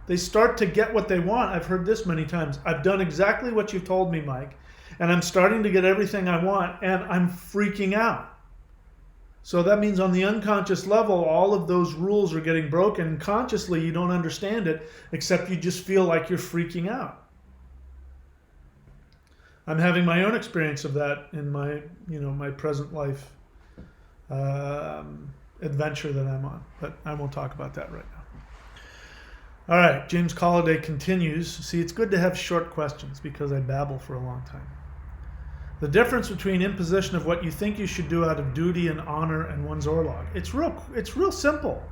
They start to get what they want. I've heard this many times. I've done exactly what you've told me, Mike, and I'm starting to get everything I want, and I'm freaking out. So that means on the unconscious level, all of those rules are getting broken. Consciously, you don't understand it, except you just feel like you're freaking out. I'm having my own experience of that in my, my present life adventure that I'm on, but I won't talk about that right now. All right, James Colliday continues. See, it's good to have short questions because I babble for a long time. The difference between imposition of what you think you should do out of duty and honor and one's orlog. It's real simple.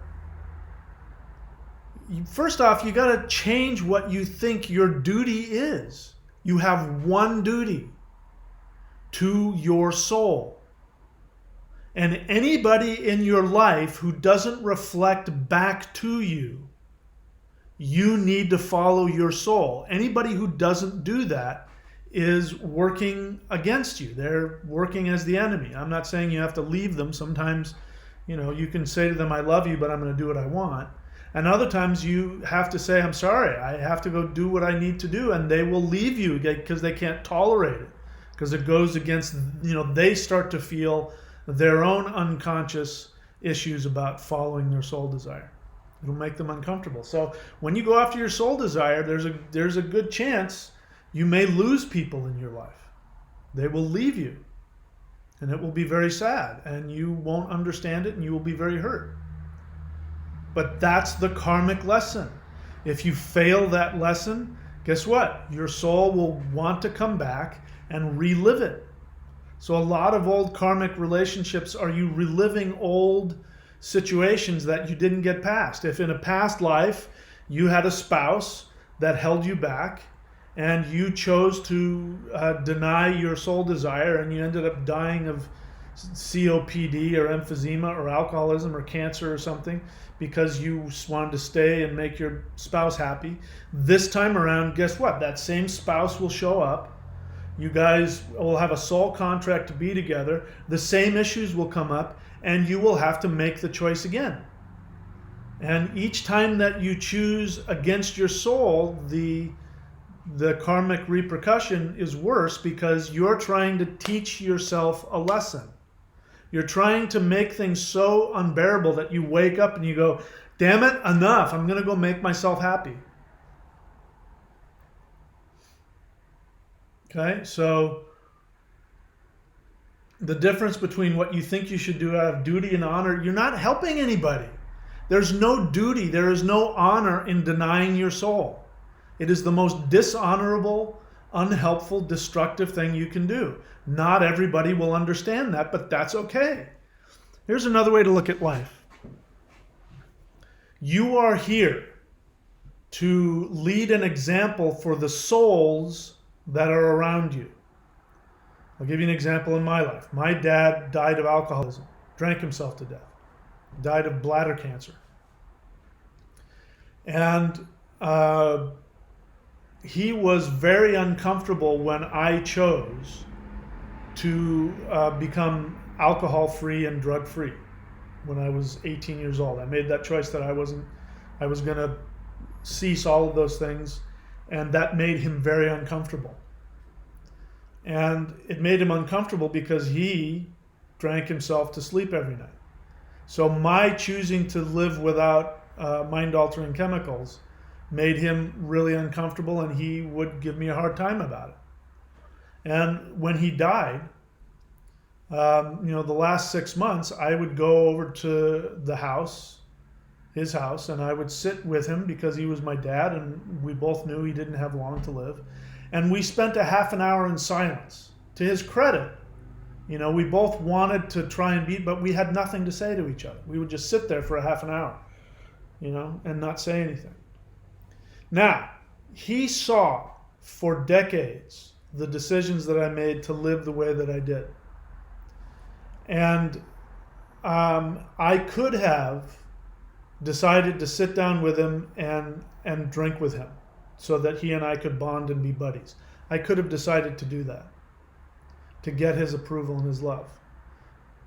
First off, you got to change what you think your duty is. You have one duty: to your soul. And anybody in your life who doesn't reflect back to you, you need to follow your soul. Anybody who doesn't do that is working against you. They're working as the enemy. I'm not saying you have to leave them. Sometimes, you can say to them, I love you, but I'm going to do what I want. And other times you have to say, I'm sorry, I have to go do what I need to do. And they will leave you because they can't tolerate it. Because it goes against, they start to feel their own unconscious issues about following their soul desire. It'll make them uncomfortable. So when you go after your soul desire, there's a good chance you may lose people in your life. They will leave you. And it will be very sad. And you won't understand it, and you will be very hurt. But that's the karmic lesson. If you fail that lesson, guess what? Your soul will want to come back and relive it. So a lot of old karmic relationships are you reliving old situations that you didn't get past. If in a past life you had a spouse that held you back and you chose to deny your soul desire, and you ended up dying of COPD or emphysema or alcoholism or cancer or something because you wanted to stay and make your spouse happy, this time around, guess what? That same spouse will show up. You guys will have a soul contract to be together. The same issues will come up, and you will have to make the choice again. And each time that you choose against your soul, the karmic repercussion is worse, because you're trying to teach yourself a lesson. You're trying to make things so unbearable that you wake up and you go, damn it, enough. I'm going to go make myself happy. Okay, so the difference between what you think you should do out of duty and honor, you're not helping anybody. There's no duty, there is no honor in denying your soul. It is the most dishonorable, unhelpful, destructive thing you can do. Not everybody will understand that, but that's okay. Here's another way to look at life. You are here to lead an example for the souls that are around you. I'll give you an example in my life. My dad died of alcoholism, drank himself to death, died of bladder cancer. And he was very uncomfortable when I chose to become alcohol-free and drug-free when I was 18 years old. I made that choice that I was going to cease all of those things, and that made him very uncomfortable. And it made him uncomfortable because he drank himself to sleep every night. So my choosing to live without mind-altering chemicals made him really uncomfortable, and he would give me a hard time about it. And when he died, the last 6 months, I would go over to the house, his house, and I would sit with him because he was my dad, and we both knew he didn't have long to live. And we spent a half an hour in silence. To his credit, we both wanted to try and beat, but we had nothing to say to each other. We would just sit there for a half an hour, and not say anything. Now, he saw for decades the decisions that I made to live the way that I did. And I could have decided to sit down with him and drink with him so that he and I could bond and be buddies. I could have decided to do that, to get his approval and his love.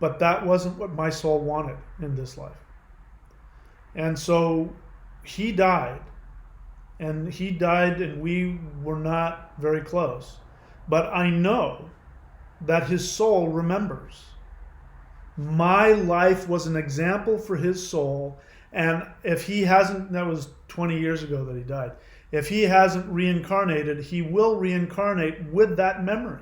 But that wasn't what my soul wanted in this life. And so he died, and we were not very close. But I know that his soul remembers. My life was an example for his soul, and if he hasn't, that was 20 years ago that he died, if he hasn't reincarnated, he will reincarnate with that memory.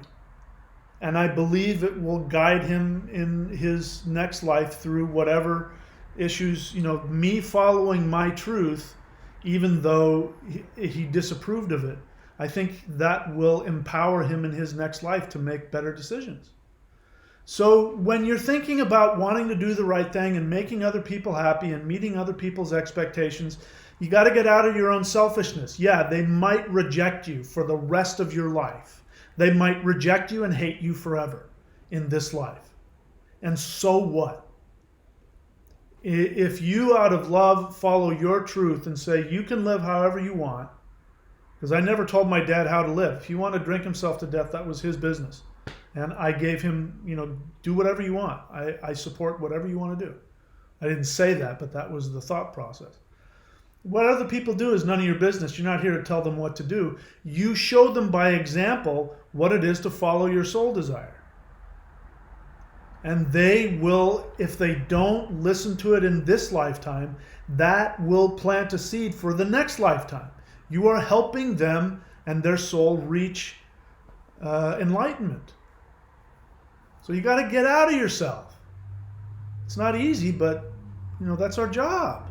And I believe it will guide him in his next life through whatever issues, me following my truth, even though he disapproved of it. I think that will empower him in his next life to make better decisions. So when you're thinking about wanting to do the right thing and making other people happy and meeting other people's expectations, you got to get out of your own selfishness. Yeah, they might reject you for the rest of your life. They might reject you and hate you forever in this life. And so what? If you, out of love, follow your truth and say you can live however you want, because I never told my dad how to live. If he wanted to drink himself to death, that was his business. And I gave him, do whatever you want. I support whatever you want to do. I didn't say that, but that was the thought process. What other people do is none of your business. You're not here to tell them what to do. You show them by example what it is to follow your soul desire. And they will, if they don't listen to it in this lifetime, that will plant a seed for the next lifetime. You are helping them and their soul reach enlightenment. So you got to get out of yourself. It's not easy, but that's our job.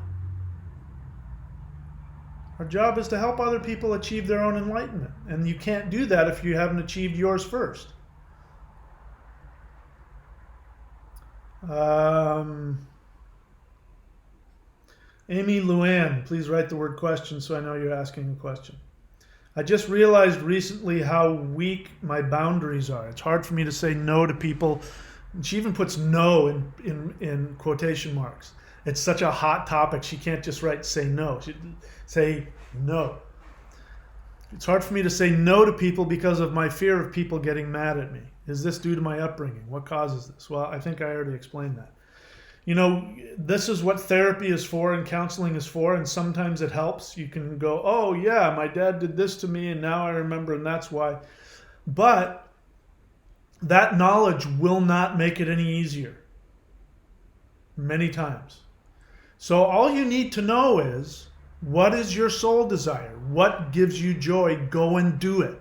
Our job is to help other people achieve their own enlightenment. And you can't do that if you haven't achieved yours first. Amy Luann, please write the word question so I know you're asking a question. I just realized recently how weak my boundaries are. It's hard for me to say no to people. She even puts no in quotation marks. It's such a hot topic. She can't just write say no. She'd say no. It's hard for me to say no to people because of my fear of people getting mad at me. Is this due to my upbringing? What causes this? Well, I think I already explained that. This is what therapy is for and counseling is for, and sometimes it helps. You can go, oh yeah, my dad did this to me and now I remember and that's why. But that knowledge will not make it any easier. Many times. So all you need to know is, what is your soul desire? What gives you joy? Go and do it.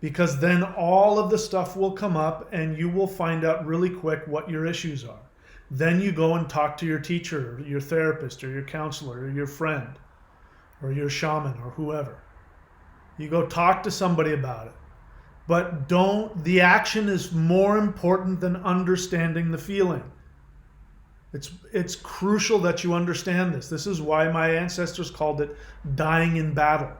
Because then all of the stuff will come up and you will find out really quick what your issues are. Then you go and talk to your teacher, or your therapist, or your counselor, or your friend, or your shaman, or whoever. You go talk to somebody about it. But the action is more important than understanding the feeling. It's crucial that you understand this. This is why my ancestors called it dying in battle.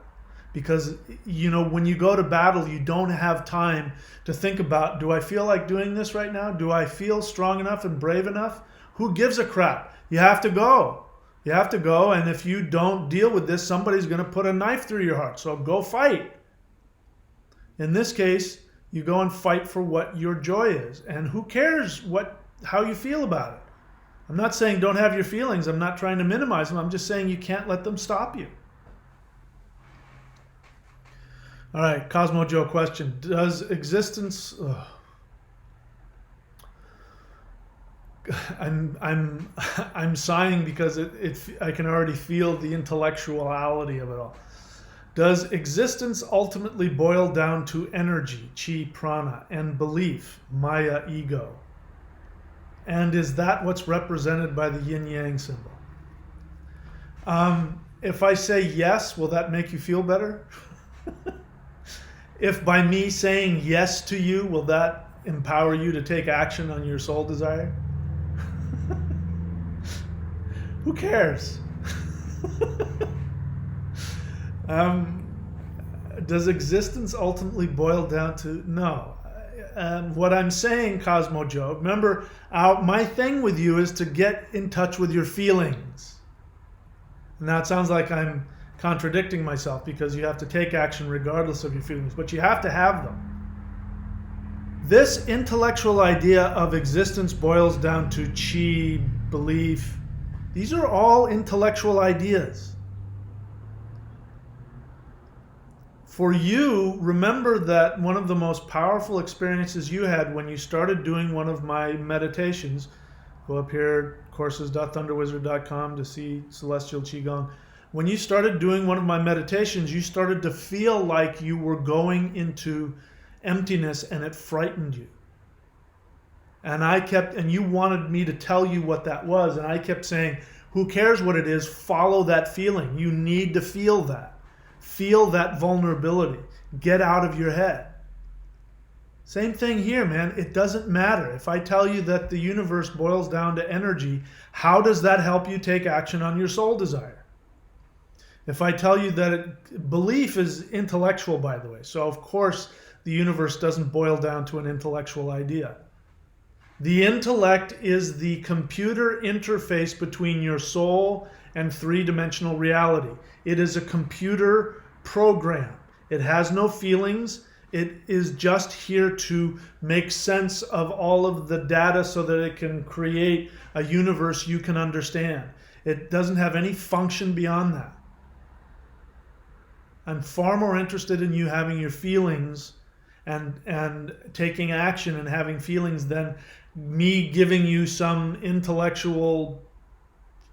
Because, you know, when you go to battle, you don't have time to think about, do I feel like doing this right now? Do I feel strong enough and brave enough? Who gives a crap? You have to go. You have to go, and if you don't deal with this, somebody's going to put a knife through your heart. So go fight. In this case, you go and fight for what your joy is. And who cares how you feel about it? I'm not saying don't have your feelings. I'm not trying to minimize them. I'm just saying you can't let them stop you. All right, Cosmo Joe question. Does existence... I'm sighing because I can already feel the intellectuality of it all. Does existence ultimately boil down to energy, chi, prana, and belief, maya, ego? And is that what's represented by the yin-yang symbol? If I say yes, will that make you feel better? If by me saying yes to you, will that empower you to take action on your soul desire? Who cares? Does existence ultimately boil down to... No. What I'm saying, Cosmo Joe, remember, my thing with you is to get in touch with your feelings. Now it sounds like I'm contradicting myself because you have to take action regardless of your feelings, but you have to have them. This intellectual idea of existence boils down to chi, belief. These are all intellectual ideas. For you, remember that one of the most powerful experiences you had when you started doing one of my meditations, go up here, courses.thunderwizard.com to see Celestial Qigong. When you started doing one of my meditations, you started to feel like you were going into emptiness and it frightened you. And you wanted me to tell you what that was. And I kept saying, who cares what it is? Follow that feeling. You need to feel that. Feel that vulnerability. Get out of your head. Same thing here, man. It doesn't matter. If I tell you that the universe boils down to energy, how does that help you take action on your soul desire? If I tell you that belief is intellectual, by the way, so of course the universe doesn't boil down to an intellectual idea. The intellect is the computer interface between your soul and three-dimensional reality. It is a computer program. It has no feelings. It is just here to make sense of all of the data so that it can create a universe you can understand. It doesn't have any function beyond that. I'm far more interested in you having your feelings and taking action and having feelings than me giving you some intellectual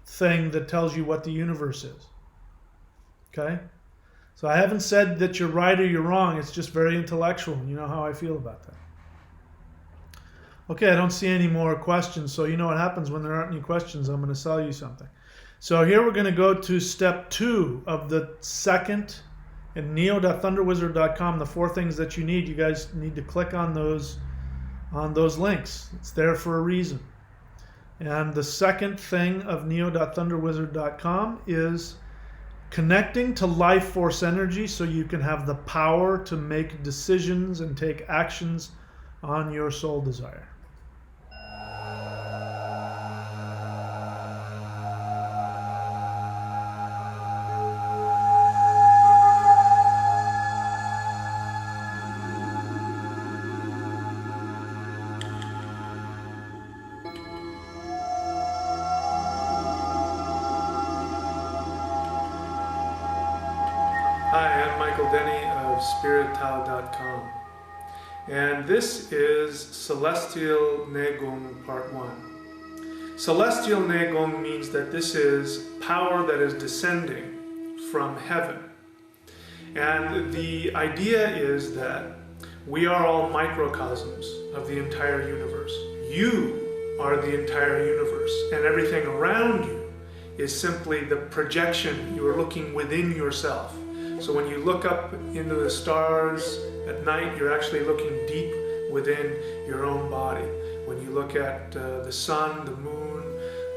thing that tells you what the universe is. Okay? So I haven't said that you're right or you're wrong. It's just very intellectual. You know how I feel about that. Okay, I don't see any more questions. So you know what happens when there aren't any questions. I'm going to sell you something. So here we're going to go to step 2 of the second at neo.thunderwizard.com. The 4 things that you need. You guys need to click on those links. It's there for a reason. And the second thing of neo.thunderwizard.com is connecting to life force energy so you can have the power to make decisions and take actions on your soul desire. Hi, I'm Michael Denny of SpiritTao.com, and this is Celestial Negong Part 1. Celestial Negong means that this is power that is descending from heaven. And the idea is that we are all microcosms of the entire universe. You are the entire universe, and everything around you is simply the projection. You are looking within yourself. So when you look up into the stars at night, you're actually looking deep within your own body. When you look at the sun, the moon,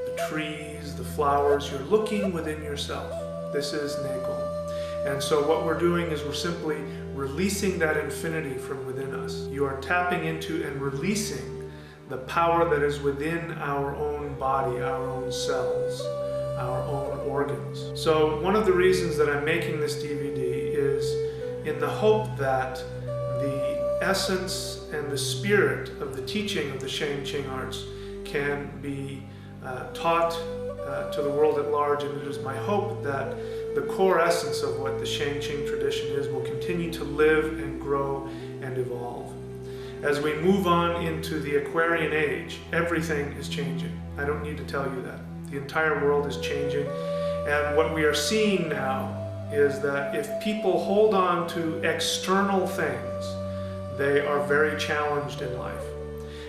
the trees, the flowers, you're looking within yourself. This is Negong. And so what we're doing is we're simply releasing that infinity from within us. You are tapping into and releasing the power that is within our own body, our own cells, our own organs. So one of the reasons that I'm making this DVD is in the hope that the essence and the spirit of the teaching of the Shang Qing arts can be taught to the world at large, and it is my hope that the core essence of what the Shang Qing tradition is will continue to live and grow and evolve. As we move on into the Aquarian age, everything is changing. I don't need to tell you that. The entire world is changing, and what we are seeing now is that if people hold on to external things, they are very challenged in life.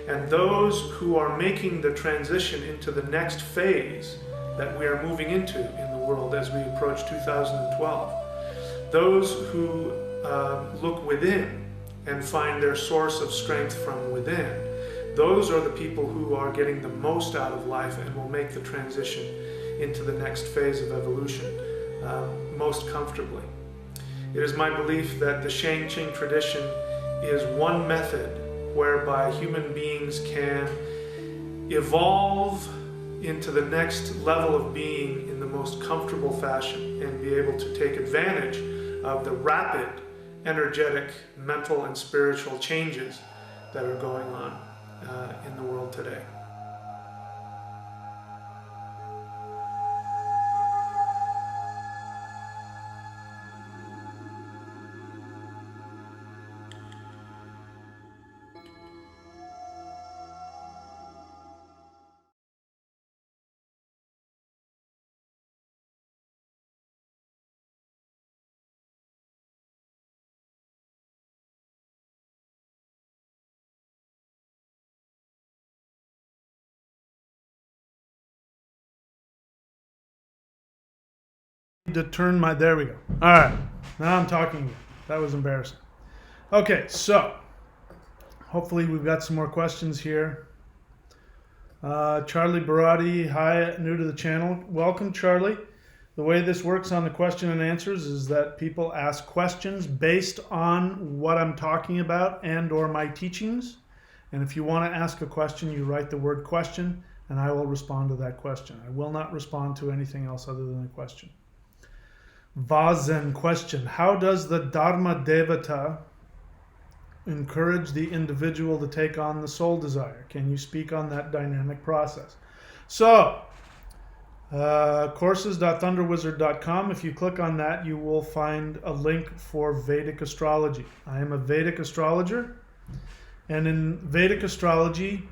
And those who are making the transition into the next phase that we are moving into in the world as we approach 2012, those who look within and find their source of strength from within, those are the people who are getting the most out of life and will make the transition into the next phase of evolution most comfortably. It is my belief that the Shang Qing tradition is one method whereby human beings can evolve into the next level of being in the most comfortable fashion and be able to take advantage of the rapid, energetic, mental, and spiritual changes that are going on in the world today. To turn my, there we go. All right, now I'm talking again. That was embarrassing. Okay, so hopefully we've got some more questions here. Charlie Barati, hi, new to the channel. Welcome, Charlie. The way this works on the question and answers is that people ask questions based on what I'm talking about and or my teachings. And if you want to ask a question, you write the word question and I will respond to that question. I will not respond to anything else other than a question. Vazen question: how does the Dharma Devata encourage the individual to take on the soul desire? Can you speak on that dynamic process? So, courses.thunderwizard.com, if you click on that, you will find a link for Vedic astrology. I am a Vedic astrologer, and in Vedic astrology,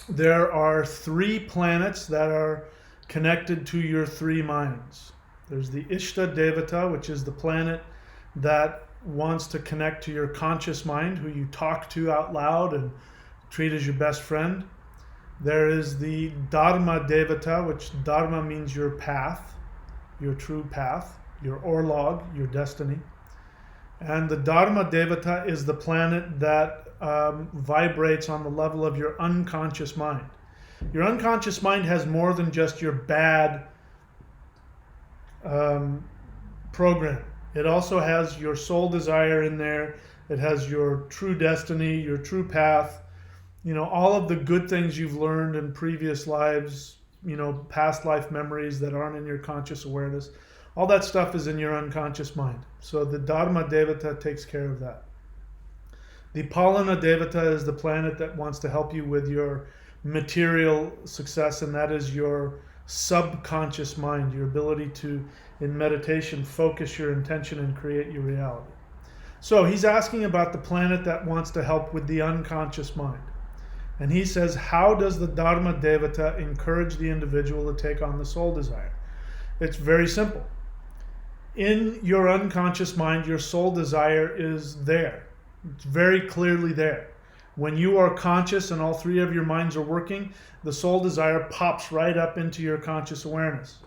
there are 3 planets that are connected to your 3 minds. There's the Ishta Devata, which is the planet that wants to connect to your conscious mind, who you talk to out loud and treat as your best friend. There is the Dharma Devata, which Dharma means your path, your true path, your orlog, your destiny. And the Dharma Devata is the planet that vibrates on the level of your unconscious mind. Your unconscious mind has more than just your bad program. It also has your soul desire in there. It has your true destiny, your true path, you know, all of the good things you've learned in previous lives, you know, past life memories that aren't in your conscious awareness. All that stuff is in your unconscious mind. So the Dharma Devata takes care of that. The Palana Devata is the planet that wants to help you with your material success, and that is your subconscious mind, your ability to, in meditation, focus your intention and create your reality. So he's asking about the planet that wants to help with the unconscious mind. And he says, how does the Dharma Devata encourage the individual to take on the soul desire? It's very simple. In your unconscious mind, your soul desire is there. It's very clearly there. When you are conscious and all 3 of your minds are working, the soul desire pops right up into your conscious awareness.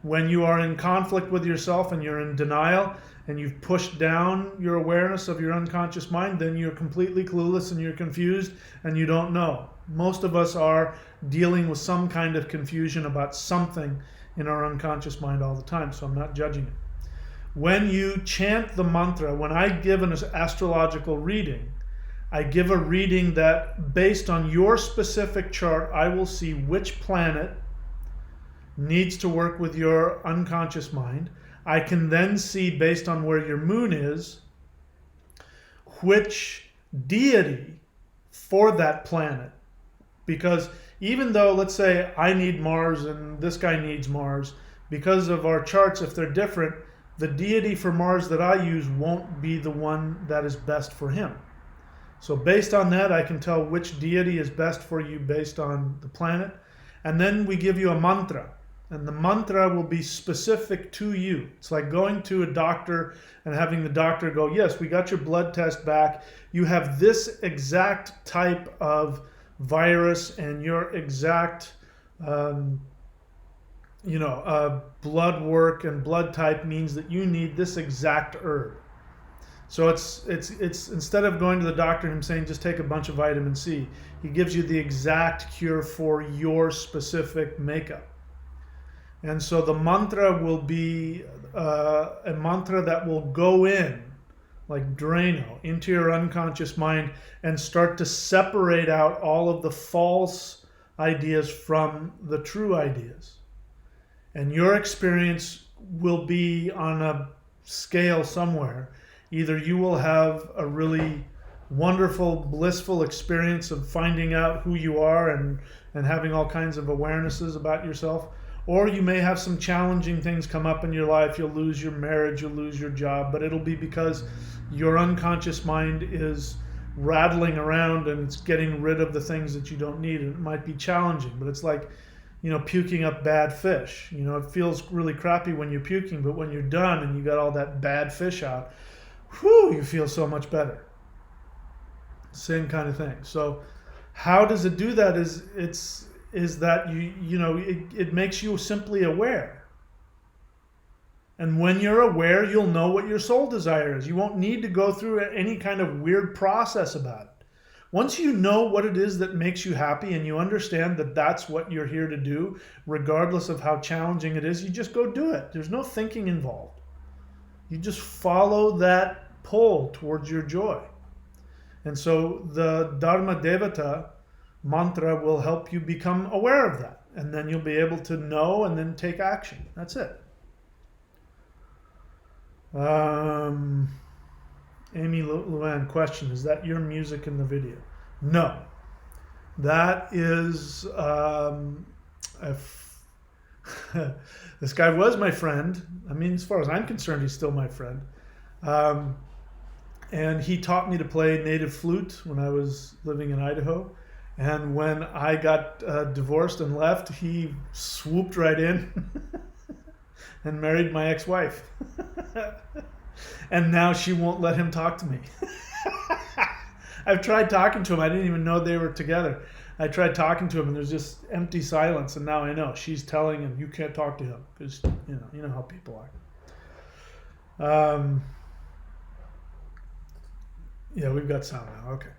When you are in conflict with yourself and you're in denial and you've pushed down your awareness of your unconscious mind, then you're completely clueless and you're confused and you don't know. Most of us are dealing with some kind of confusion about something in our unconscious mind all the time, so I'm not judging it. When you chant the mantra, when I give an astrological reading, I give a reading that based on your specific chart, I will see which planet needs to work with your unconscious mind. I can then see, based on where your moon is, which deity for that planet. Because even though, let's say, I need Mars and this guy needs Mars, because of our charts, if they're different, the deity for Mars that I use won't be the one that is best for him. So based on that, I can tell which deity is best for you based on the planet. And then we give you a mantra. And the mantra will be specific to you. It's like going to a doctor and having the doctor go, yes, we got your blood test back. You have this exact type of virus, and your exact blood work and blood type means that you need this exact herb. So it's instead of going to the doctor and him saying just take a bunch of vitamin C, he gives you the exact cure for your specific makeup. And so the mantra will be a mantra that will go in like Drano into your unconscious mind and start to separate out all of the false ideas from the true ideas. And your experience will be on a scale somewhere. Either you will have a really wonderful, blissful experience of finding out who you are and having all kinds of awarenesses about yourself, or you may have some challenging things come up in your life. You'll lose your marriage, you'll lose your job, but it'll be because your unconscious mind is rattling around and it's getting rid of the things that you don't need. And it might be challenging, but it's like, puking up bad fish. It feels really crappy when you're puking, but when you're done and you got all that bad fish out, you feel so much better. Same kind of thing. So how does it do that is that it makes you simply aware. And when you're aware, you'll know what your soul desire is. You won't need to go through any kind of weird process about it. Once you know what it is that makes you happy and you understand that that's what you're here to do, regardless of how challenging it is, you just go do it. There's no thinking involved. You just follow that pull towards your joy. And so the Dharma Devata mantra will help you become aware of that. And then you'll be able to know and then take action. That's it. Amy Luann, question, is that your music in the video? No. That is, this guy was my friend. I mean, as far as I'm concerned, he's still my friend. And he taught me to play native flute when I was living in Idaho. And when I got divorced and left, he swooped right in and married my ex-wife. And now she won't let him talk to me. I've tried talking to him. I didn't even know they were together. I tried talking to him, and there's just empty silence. And now I know she's telling him, "You can't talk to him," because you know how people are. Yeah, we've got sound now. Okay.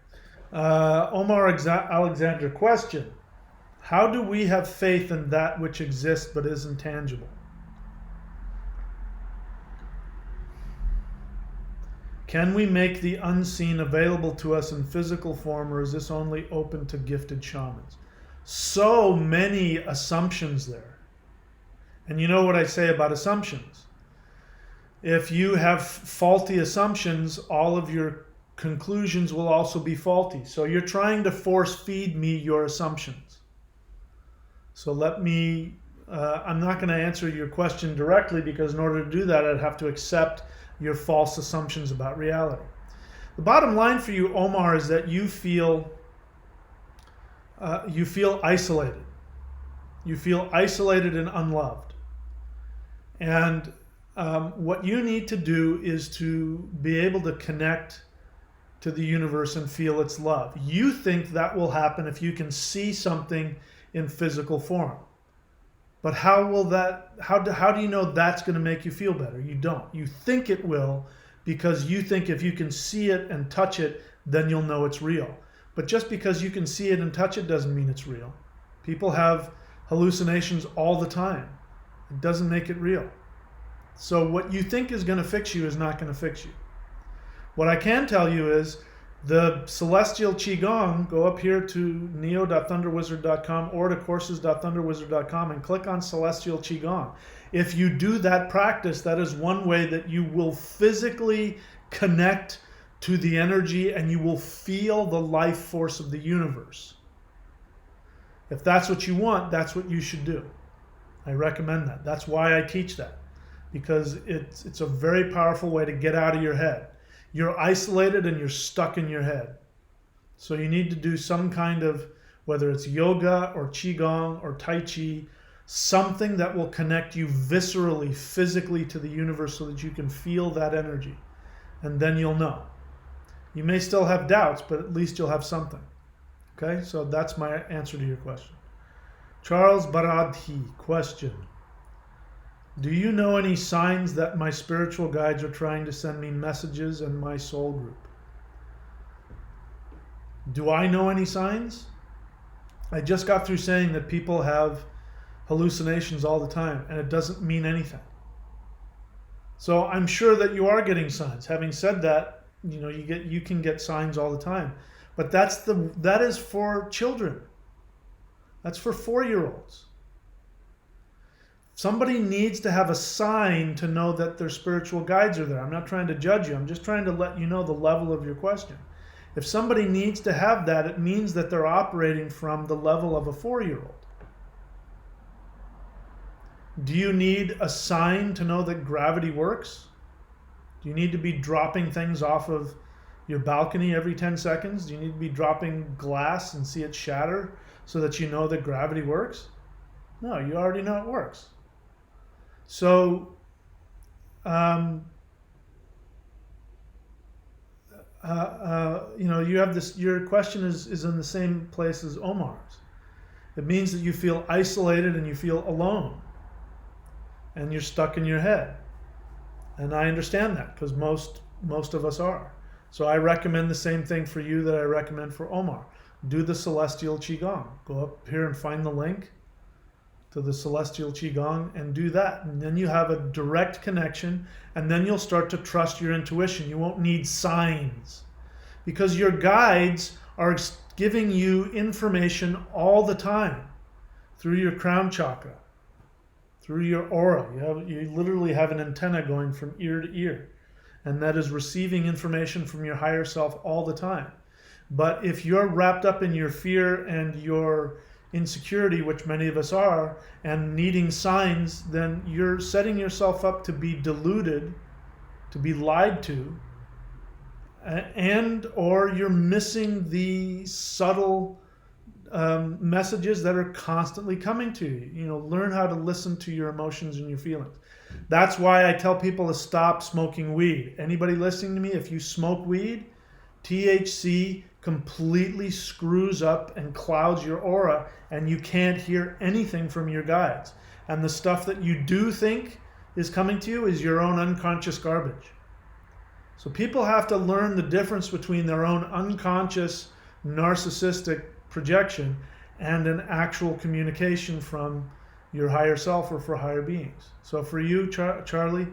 Omar Alexander, question: how do we have faith in that which exists but isn't tangible? Can we make the unseen available to us in physical form, or is this only open to gifted shamans? So many assumptions there. And you know what I say about assumptions. If you have faulty assumptions, all of your conclusions will also be faulty. So you're trying to force feed me your assumptions. So I'm not going to answer your question directly, because in order to do that, I'd have to accept your false assumptions about reality. The bottom line for you, Omar, is that you feel isolated. You feel isolated and unloved. And what you need to do is to be able to connect to the universe and feel its love. You think that will happen if you can see something in physical form. But how do you know that's going to make you feel better? You don't. You think it will, because you think if you can see it and touch it, then you'll know it's real. But just because you can see it and touch it doesn't mean it's real. People have hallucinations all the time. It doesn't make it real. So what you think is going to fix you is not going to fix you. What I can tell you is the Celestial Qigong, go up here to neo.thunderwizard.com or to courses.thunderwizard.com and click on Celestial Qigong. If you do that practice, that is one way that you will physically connect to the energy and you will feel the life force of the universe. If that's what you want, that's what you should do. I recommend that. That's why I teach that, because it's a very powerful way to get out of your head. You're isolated and you're stuck in your head. So you need to do some kind of, whether it's yoga or qigong or tai chi, something that will connect you viscerally, physically to the universe so that you can feel that energy. And then you'll know. You may still have doubts, but at least you'll have something. Okay, so that's my answer to your question. Charles Baradhi, question. Do you know any signs that my spiritual guides are trying to send me messages in my soul group? Do I know any signs? I just got through saying that people have hallucinations all the time, and it doesn't mean anything. So I'm sure that you are getting signs. Having said that, you can get signs all the time, but that is for children. That's for 4-year-olds. Somebody needs to have a sign to know that their spiritual guides are there. I'm not trying to judge you. I'm just trying to let you know the level of your question. If somebody needs to have that, it means that they're operating from the level of a 4-year-old. Do you need a sign to know that gravity works? Do you need to be dropping things off of your balcony every 10 seconds? Do you need to be dropping glass and see it shatter so that you know that gravity works? No, you already know it works. So, you have this. Your question is in the same place as Omar's. It means that you feel isolated and you feel alone, and you're stuck in your head. And I understand that because most of us are. So I recommend the same thing for you that I recommend for Omar. Do the Celestial Qigong. Go up here and find the link to the Celestial Qigong and do that. And then you have a direct connection, and then you'll start to trust your intuition. You won't need signs because your guides are giving you information all the time through your crown chakra, through your aura. You literally have an antenna going from ear to ear, and that is receiving information from your higher self all the time. But if you're wrapped up in your fear and your insecurity, which many of us are, and needing signs, then you're setting yourself up to be deluded, to be lied to, and or you're missing the subtle messages that are constantly coming to you. Learn how to listen to your emotions and your feelings. That's why I tell people to stop smoking weed. Anybody listening to me, if you smoke weed, THC completely screws up and clouds your aura, and you can't hear anything from your guides. And the stuff that you do think is coming to you is your own unconscious garbage. So people have to learn the difference between their own unconscious narcissistic projection and an actual communication from your higher self or for higher beings. So for you, Charlie,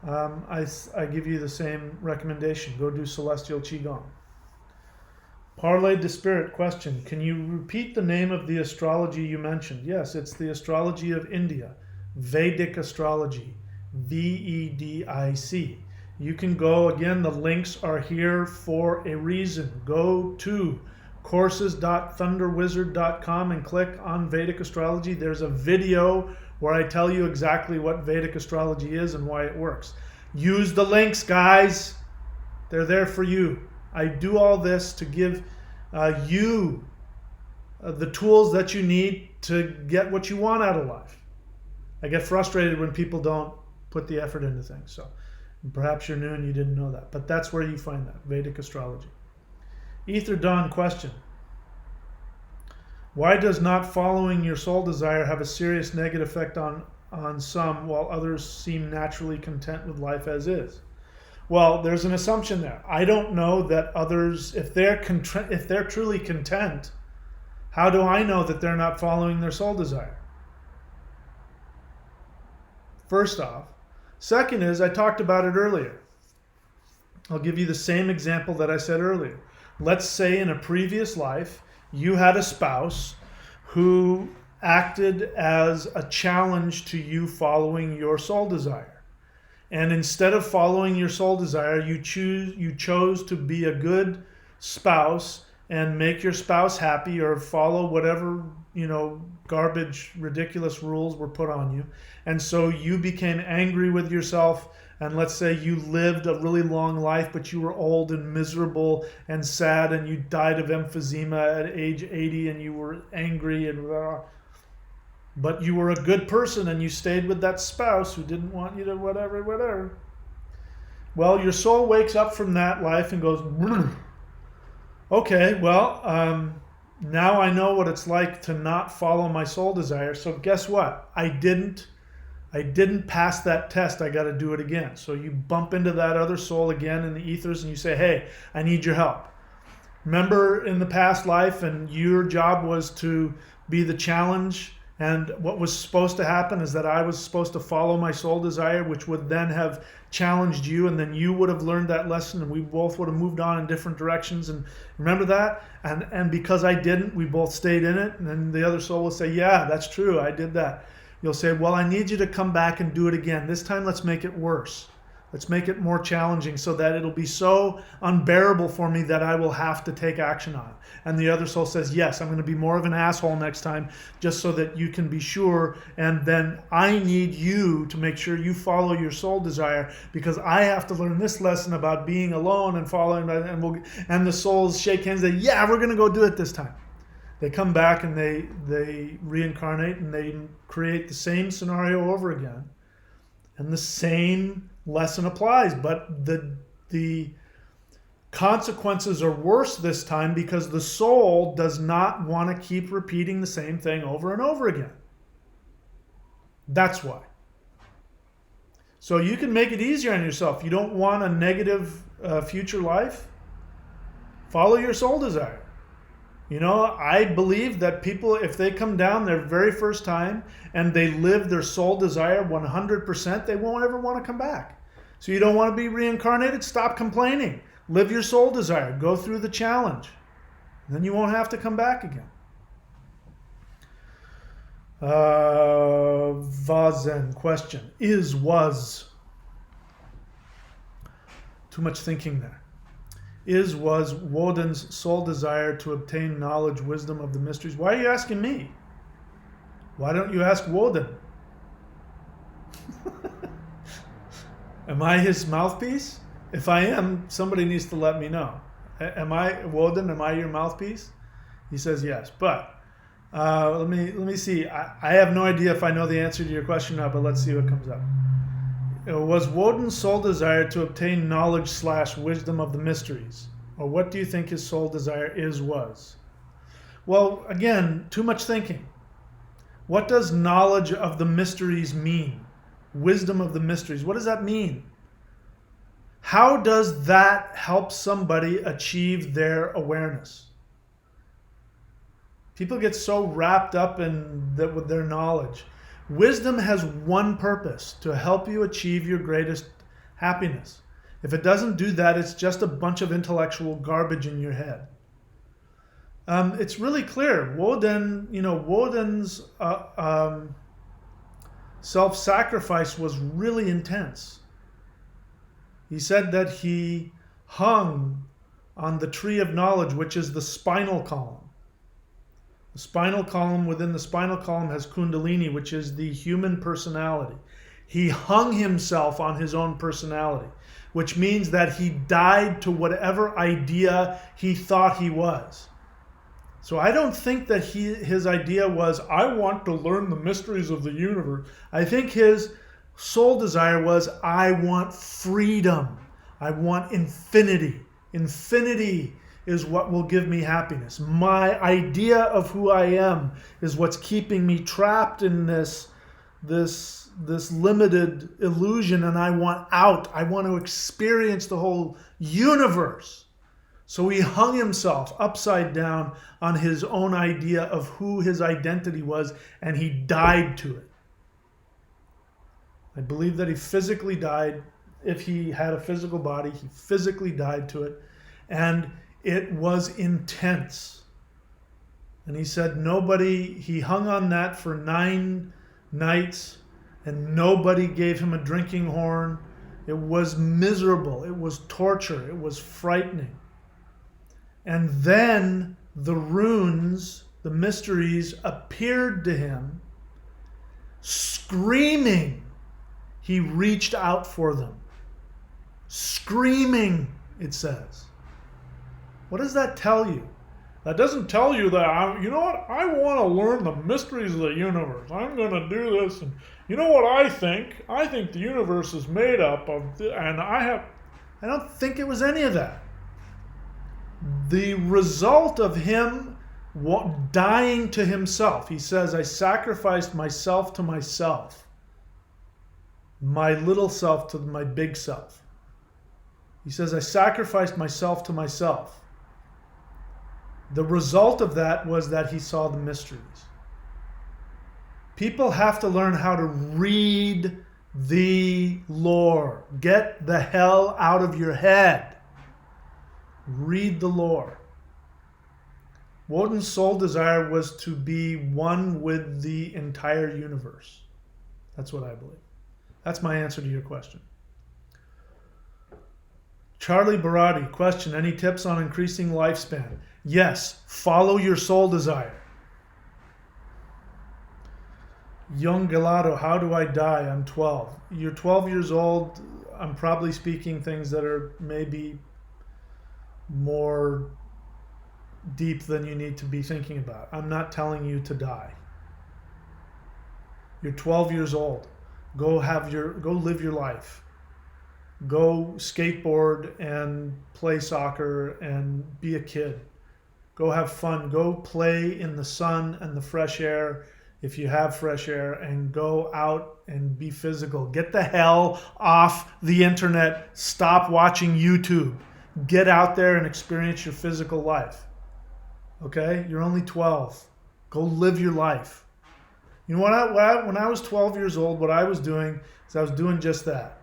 I give you the same recommendation. Go do Celestial Qigong. Parlay de Spirit, question. Can you repeat the name of the astrology you mentioned? Yes, it's the astrology of India, Vedic astrology, VEDIC. You can go, again, the links are here for a reason. Go to courses.thunderwizard.com and click on Vedic astrology. There's a video where I tell you exactly what Vedic astrology is and why it works. Use the links, guys. They're there for you. I do all this to give you the tools that you need to get what you want out of life. I get frustrated when people don't put the effort into things. So perhaps you're new and you didn't know that. But that's where you find that, Vedic astrology. Ether Dawn, question. Why does not following your soul desire have a serious negative effect on some, while others seem naturally content with life as is? Well, there's an assumption there. I don't know that others, if they're truly content, how do I know that they're not following their soul desire? First off, Second is, I talked about it earlier. I'll give you the same example that I said earlier. Let's say in a previous life, you had a spouse who acted as a challenge to you following your soul desire. And instead of following your soul desire, you chose to be a good spouse and make your spouse happy, or follow whatever, garbage, ridiculous rules were put on you. And so you became angry with yourself. And let's say you lived a really long life, but you were old and miserable and sad, and you died of emphysema at age 80, and you were angry but you were a good person and you stayed with that spouse who didn't want you to whatever. Well, your soul wakes up from that life and goes, okay, well, now I know what it's like to not follow my soul desire. So guess what? I didn't pass that test. I got to do it again. So you bump into that other soul again in the ethers and you say, hey, I need your help. Remember in the past life, and your job was to be the challenge. And what was supposed to happen is that I was supposed to follow my soul desire, which would then have challenged you, and then you would have learned that lesson, and we both would have moved on in different directions. And remember that? And because I didn't, we both stayed in it. And then the other soul will say, yeah, that's true, I did that. You'll say, well, I need you to come back and do it again. This time, let's make it worse. Let's make it more challenging so that it'll be so unbearable for me that I will have to take action on it. And the other soul says, yes, I'm going to be more of an asshole next time, just so that you can be sure. And then I need you to make sure you follow your soul desire, because I have to learn this lesson about being alone and following. And the souls shake hands and say, yeah, we're going to go do it this time. They come back and they reincarnate and they create the same scenario over again. And the same lesson applies, but the consequences are worse this time because the soul does not want to keep repeating the same thing over and over again. That's why. So you can make it easier on yourself. You don't want a negative future life? Follow your soul desire. I believe that people, if they come down their very first time and they live their soul desire 100%, they won't ever want to come back. So you don't want to be reincarnated? Stop complaining. Live your soul desire. Go through the challenge. Then you won't have to come back again. Vazen question. Was. Too much thinking there. Was Woden's soul desire to obtain knowledge, wisdom of the mysteries? Why are you asking me? Why don't you ask Woden? Am I his mouthpiece? If I am, somebody needs to let me know. Am I Woden? Am I your mouthpiece? He says yes. But let me see. I have no idea if I know the answer to your question now, but let's see what comes up. Was Woden's soul desire to obtain knowledge / wisdom of the mysteries? Or what do you think his soul desire was? Well, again, too much thinking. What does knowledge of the mysteries mean? Wisdom of the mysteries. What does that mean? How does that help somebody achieve their awareness? People get so wrapped up with their knowledge. Wisdom has one purpose: to help you achieve your greatest happiness. If it doesn't do that, it's just a bunch of intellectual garbage in your head. It's really clear. Woden's self-sacrifice was really intense. He said that he hung on the tree of knowledge, which is the spinal column. The spinal column, within the spinal column, has Kundalini, which is the human personality. He hung himself on his own personality, which means that he died to whatever idea he thought he was. So I don't think that his idea was, I want to learn the mysteries of the universe. I think his soul desire was, I want freedom. I want infinity. Infinity is what will give me happiness. My idea of who I am is what's keeping me trapped in this limited illusion, and I want out. I want to experience the whole universe. So he hung himself upside down on his own idea of who his identity was, and he died to it. I believe that he physically died. If he had a physical body, he physically died to it. And it was intense. And he said he hung on that for 9 nights and nobody gave him a drinking horn. It was miserable. It was torture. It was frightening. And then the runes, the mysteries, appeared to him, screaming. He reached out for them. Screaming, it says. What does that tell you? That doesn't tell you that, you know what, I want to learn the mysteries of the universe. I'm going to do this. And you know what I think? I think the universe is made up of, and I don't think it was any of that. The result of him dying to himself, he says, I sacrificed myself to myself, my little self to my big self. He says, I sacrificed myself to myself. The result of that was that he saw the mysteries. People have to learn how to read the lore. Get the hell out of your head. Read the lore. Woden's sole desire was to be one with the entire universe. That's what I believe. That's my answer to your question. Charlie Barati, question, any tips on increasing lifespan? Yes, follow your soul desire. Young Gelato, how do I die? I'm 12. You're 12 years old. I'm probably speaking things that are maybe more deep than you need to be thinking about. I'm not telling you to die. You're 12 years old. Go live your life. Go skateboard and play soccer and be a kid. Go have fun. Go play in the sun and the fresh air if you have fresh air, and go out and be physical. Get the hell off the internet. Stop watching YouTube. Get out there and experience your physical life. Okay? You're only 12. Go live your life. You know when I was 12 years old, what I was doing is I was doing just that.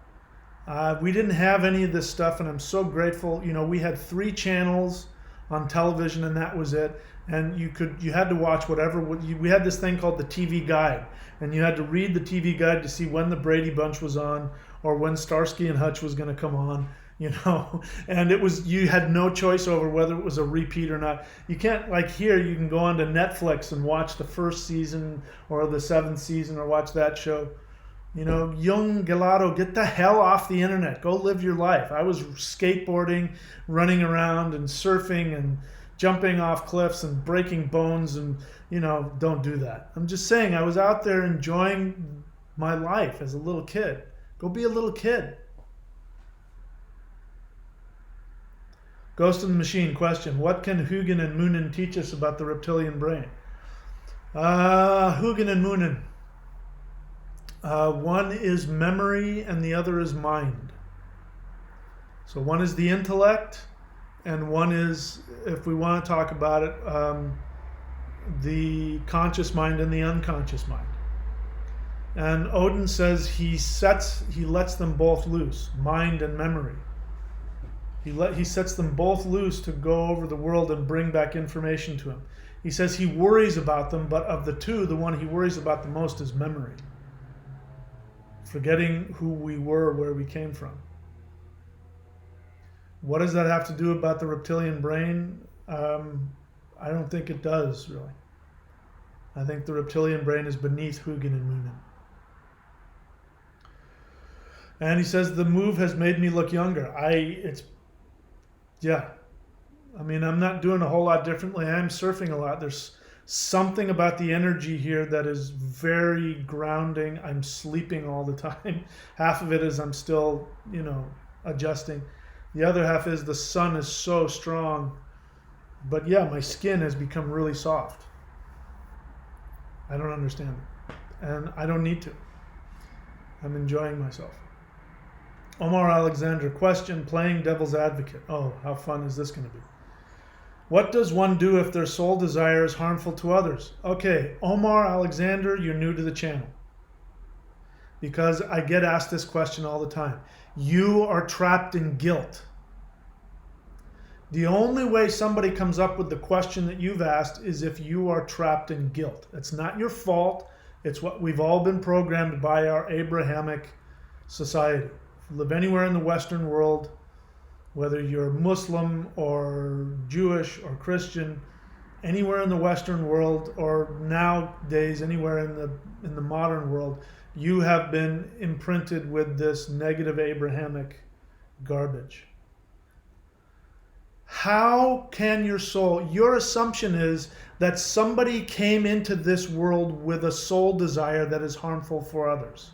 We didn't have any of this stuff, and I'm so grateful. You know, we had 3 channels on television, and that was it. And you had to watch whatever. We had this thing called the TV Guide, and you had to read the TV Guide to see when the Brady Bunch was on or when Starsky and Hutch was going to come on. You know, and you had no choice over whether it was a repeat or not. You can't, like here, you can go onto Netflix and watch the 1st season or the 7th season or watch that show. You know, young Gelato, get the hell off the internet. Go live your life. I was skateboarding, running around and surfing and jumping off cliffs and breaking bones, and, you know, don't do that. I'm just saying, I was out there enjoying my life as a little kid. Go be a little kid. Ghost in the Machine, question, what can Hugin and Moonin teach us about the reptilian brain? Hugin and Moonin. One is memory and the other is mind. So one is the intellect, and one is, if we want to talk about it, the conscious mind and the unconscious mind. And Odin says he lets them both loose, mind and memory. He sets them both loose to go over the world and bring back information to him. He says he worries about them, but of the two, the one he worries about the most is memory. Forgetting who we were, where we came from. What does that have to do about the reptilian brain? I don't think it does, really. I think the reptilian brain is beneath Hugin and Moonin. And he says, the move has made me look younger. Yeah. I mean, I'm not doing a whole lot differently. I am surfing a lot. There's something about the energy here that is very grounding. I'm sleeping all the time. Half of it is I'm still, adjusting. The other half is the sun is so strong. But yeah, my skin has become really soft. I don't understand it. And I don't need to. I'm enjoying myself. Omar Alexander, question, playing devil's advocate. Oh, how fun is this going to be? What does one do if their sole desire is harmful to others? Okay, Omar Alexander, you're new to the channel. because I get asked this question all the time. You are trapped in guilt. The only way somebody comes up with the question that you've asked is if you are trapped in guilt. It's not your fault. It's what we've all been programmed by our Abrahamic society. If you live anywhere in the Western world, whether you're Muslim or Jewish or Christian, anywhere in the Western world, or nowadays anywhere in the modern world, you have been imprinted with this negative Abrahamic garbage. How can your soul, your assumption is that somebody came into this world with a soul desire that is harmful for others.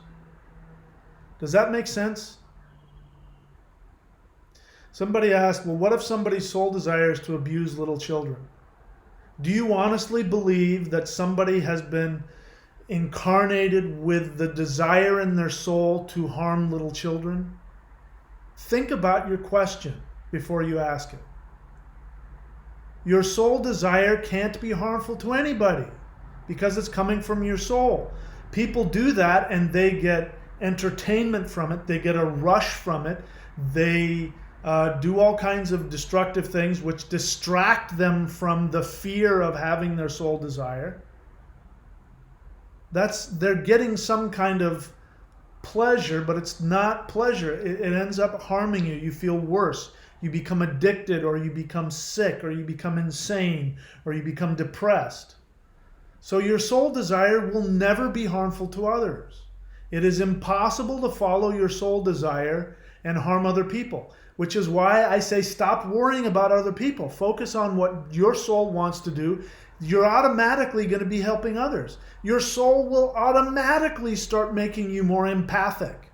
Does that make sense? Somebody asked, well, what if somebody's soul desire is to abuse little children? Do you honestly believe that somebody has been incarnated with the desire in their soul to harm little children? Think about your question before you ask it. Your soul desire can't be harmful to anybody because it's coming from your soul. People do that and they get entertainment from it. They get a rush from it. They do all kinds of destructive things which distract them from the fear of having their soul desire. They're getting some kind of pleasure, but it's not pleasure. It ends up harming you. You feel worse. You become addicted, or you become sick, or you become insane, or you become depressed. So your soul desire will never be harmful to others. It is impossible to follow your soul desire and harm other people, which is why I say stop worrying about other people. Focus on what your soul wants to do. You're automatically going to be helping others. Your soul will automatically start making you more empathic.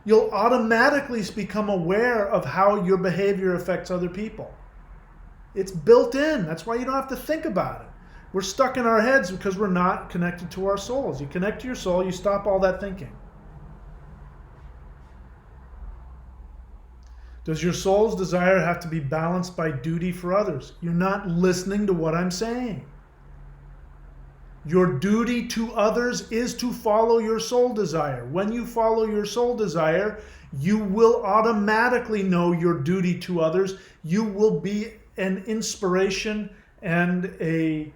You'll automatically become aware of how your behavior affects other people. It's built in. That's why you don't have to think about it. We're stuck in our heads because we're not connected to our souls. You connect to your soul, you stop all that thinking. Does your soul's desire have to be balanced by duty for others? You're not listening to what I'm saying. Your duty to others is to follow your soul desire. When you follow your soul desire, you will automatically know your duty to others. You will be an inspiration and an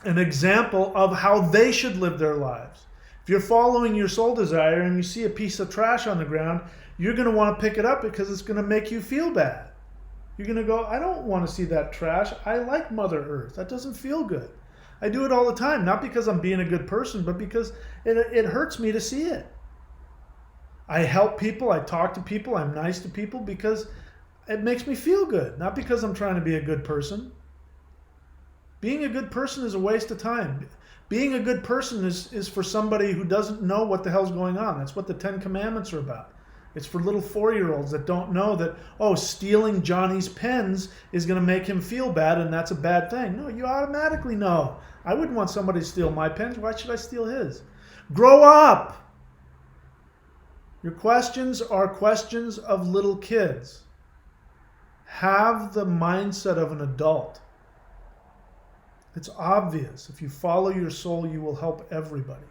example of how they should live their lives. If you're following your soul desire and you see a piece of trash on the ground, you're going to want to pick it up because it's going to make you feel bad. You're going to go, I don't want to see that trash. I like Mother Earth. That doesn't feel good. I do it all the time, not because I'm being a good person, but because it hurts me to see it. I help people. I talk to people. I'm nice to people because it makes me feel good, not because I'm trying to be a good person. Being a good person is a waste of time. Being a good person is for somebody who doesn't know what the hell's going on. That's what the 10 Commandments are about. It's for little 4-year-olds that don't know that, stealing Johnny's pens is going to make him feel bad and that's a bad thing. No, you automatically know. I wouldn't want somebody to steal my pens. Why should I steal his? Grow up! Your questions are questions of little kids. Have the mindset of an adult. It's obvious. If you follow your soul, you will help everybody.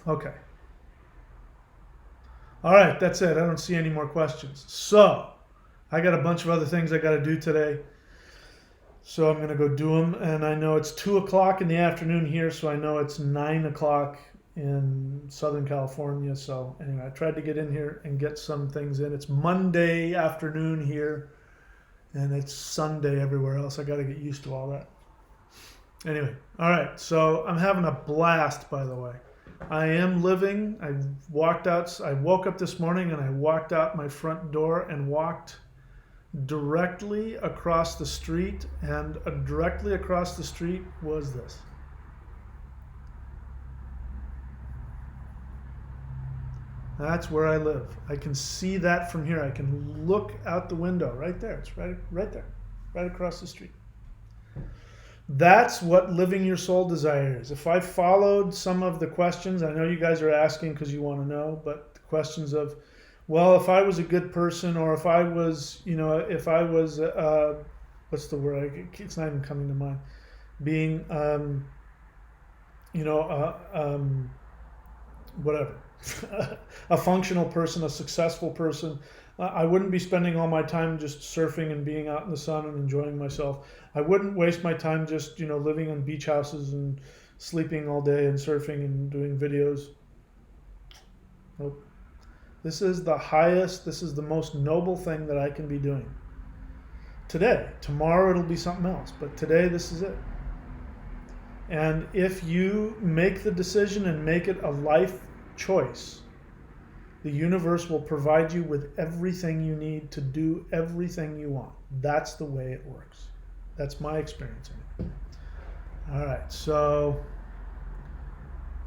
Okay. All right, that's it. I don't see any more questions. So, I got a bunch of other things I got to do today. So I'm going to go do them. And I know it's 2 o'clock in the afternoon here, so I know it's 9 o'clock in Southern California. So anyway, I tried to get in here and get some things in. It's Monday afternoon here, and it's Sunday everywhere else. I got to get used to all that. Anyway, all right. So I'm having a blast, by the way. I am living. I woke up this morning and I walked out my front door and walked directly across the street, and directly across the street was this. That's where I live. I can see that from here. I can look out the window right there. It's right there, right across the street. That's what living your soul desire is. If I followed some of the questions, I know you guys are asking because you want to know, but the questions of, well, if I was a good person, or if I was, what's the word? It's not even coming to mind. Being, you know, whatever, a functional person, a successful person. I wouldn't be spending all my time just surfing and being out in the sun and enjoying myself. I wouldn't waste my time just, you know, living in beach houses and sleeping all day and surfing and doing videos. Nope. This is the highest, this is the most noble thing that I can be doing. Today. Tomorrow it'll be something else, but today this is it. And if you make the decision and make it a life choice, the universe will provide you with everything you need to do everything you want. That's the way it works. That's my experience in it. All right, so,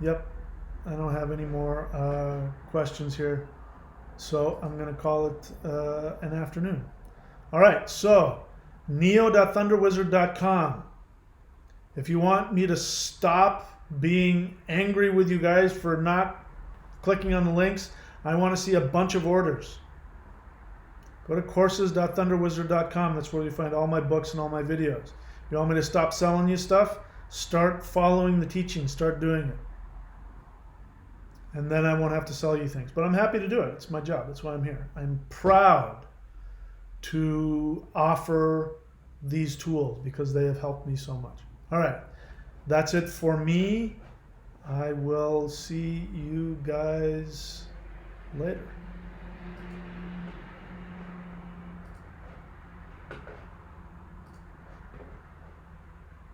yep, I don't have any more questions here. So I'm going to call it an afternoon. All right, so neo.thunderwizard.com. If you want me to stop being angry with you guys for not clicking on the links, I want to see a bunch of orders. Go to courses.thunderwizard.com. That's where you find all my books and all my videos. You want me to stop selling you stuff? Start following the teaching. Start doing it. And then I won't have to sell you things. But I'm happy to do it. It's my job. That's why I'm here. I'm proud to offer these tools because they have helped me so much. All right. That's it for me. I will see you guys later.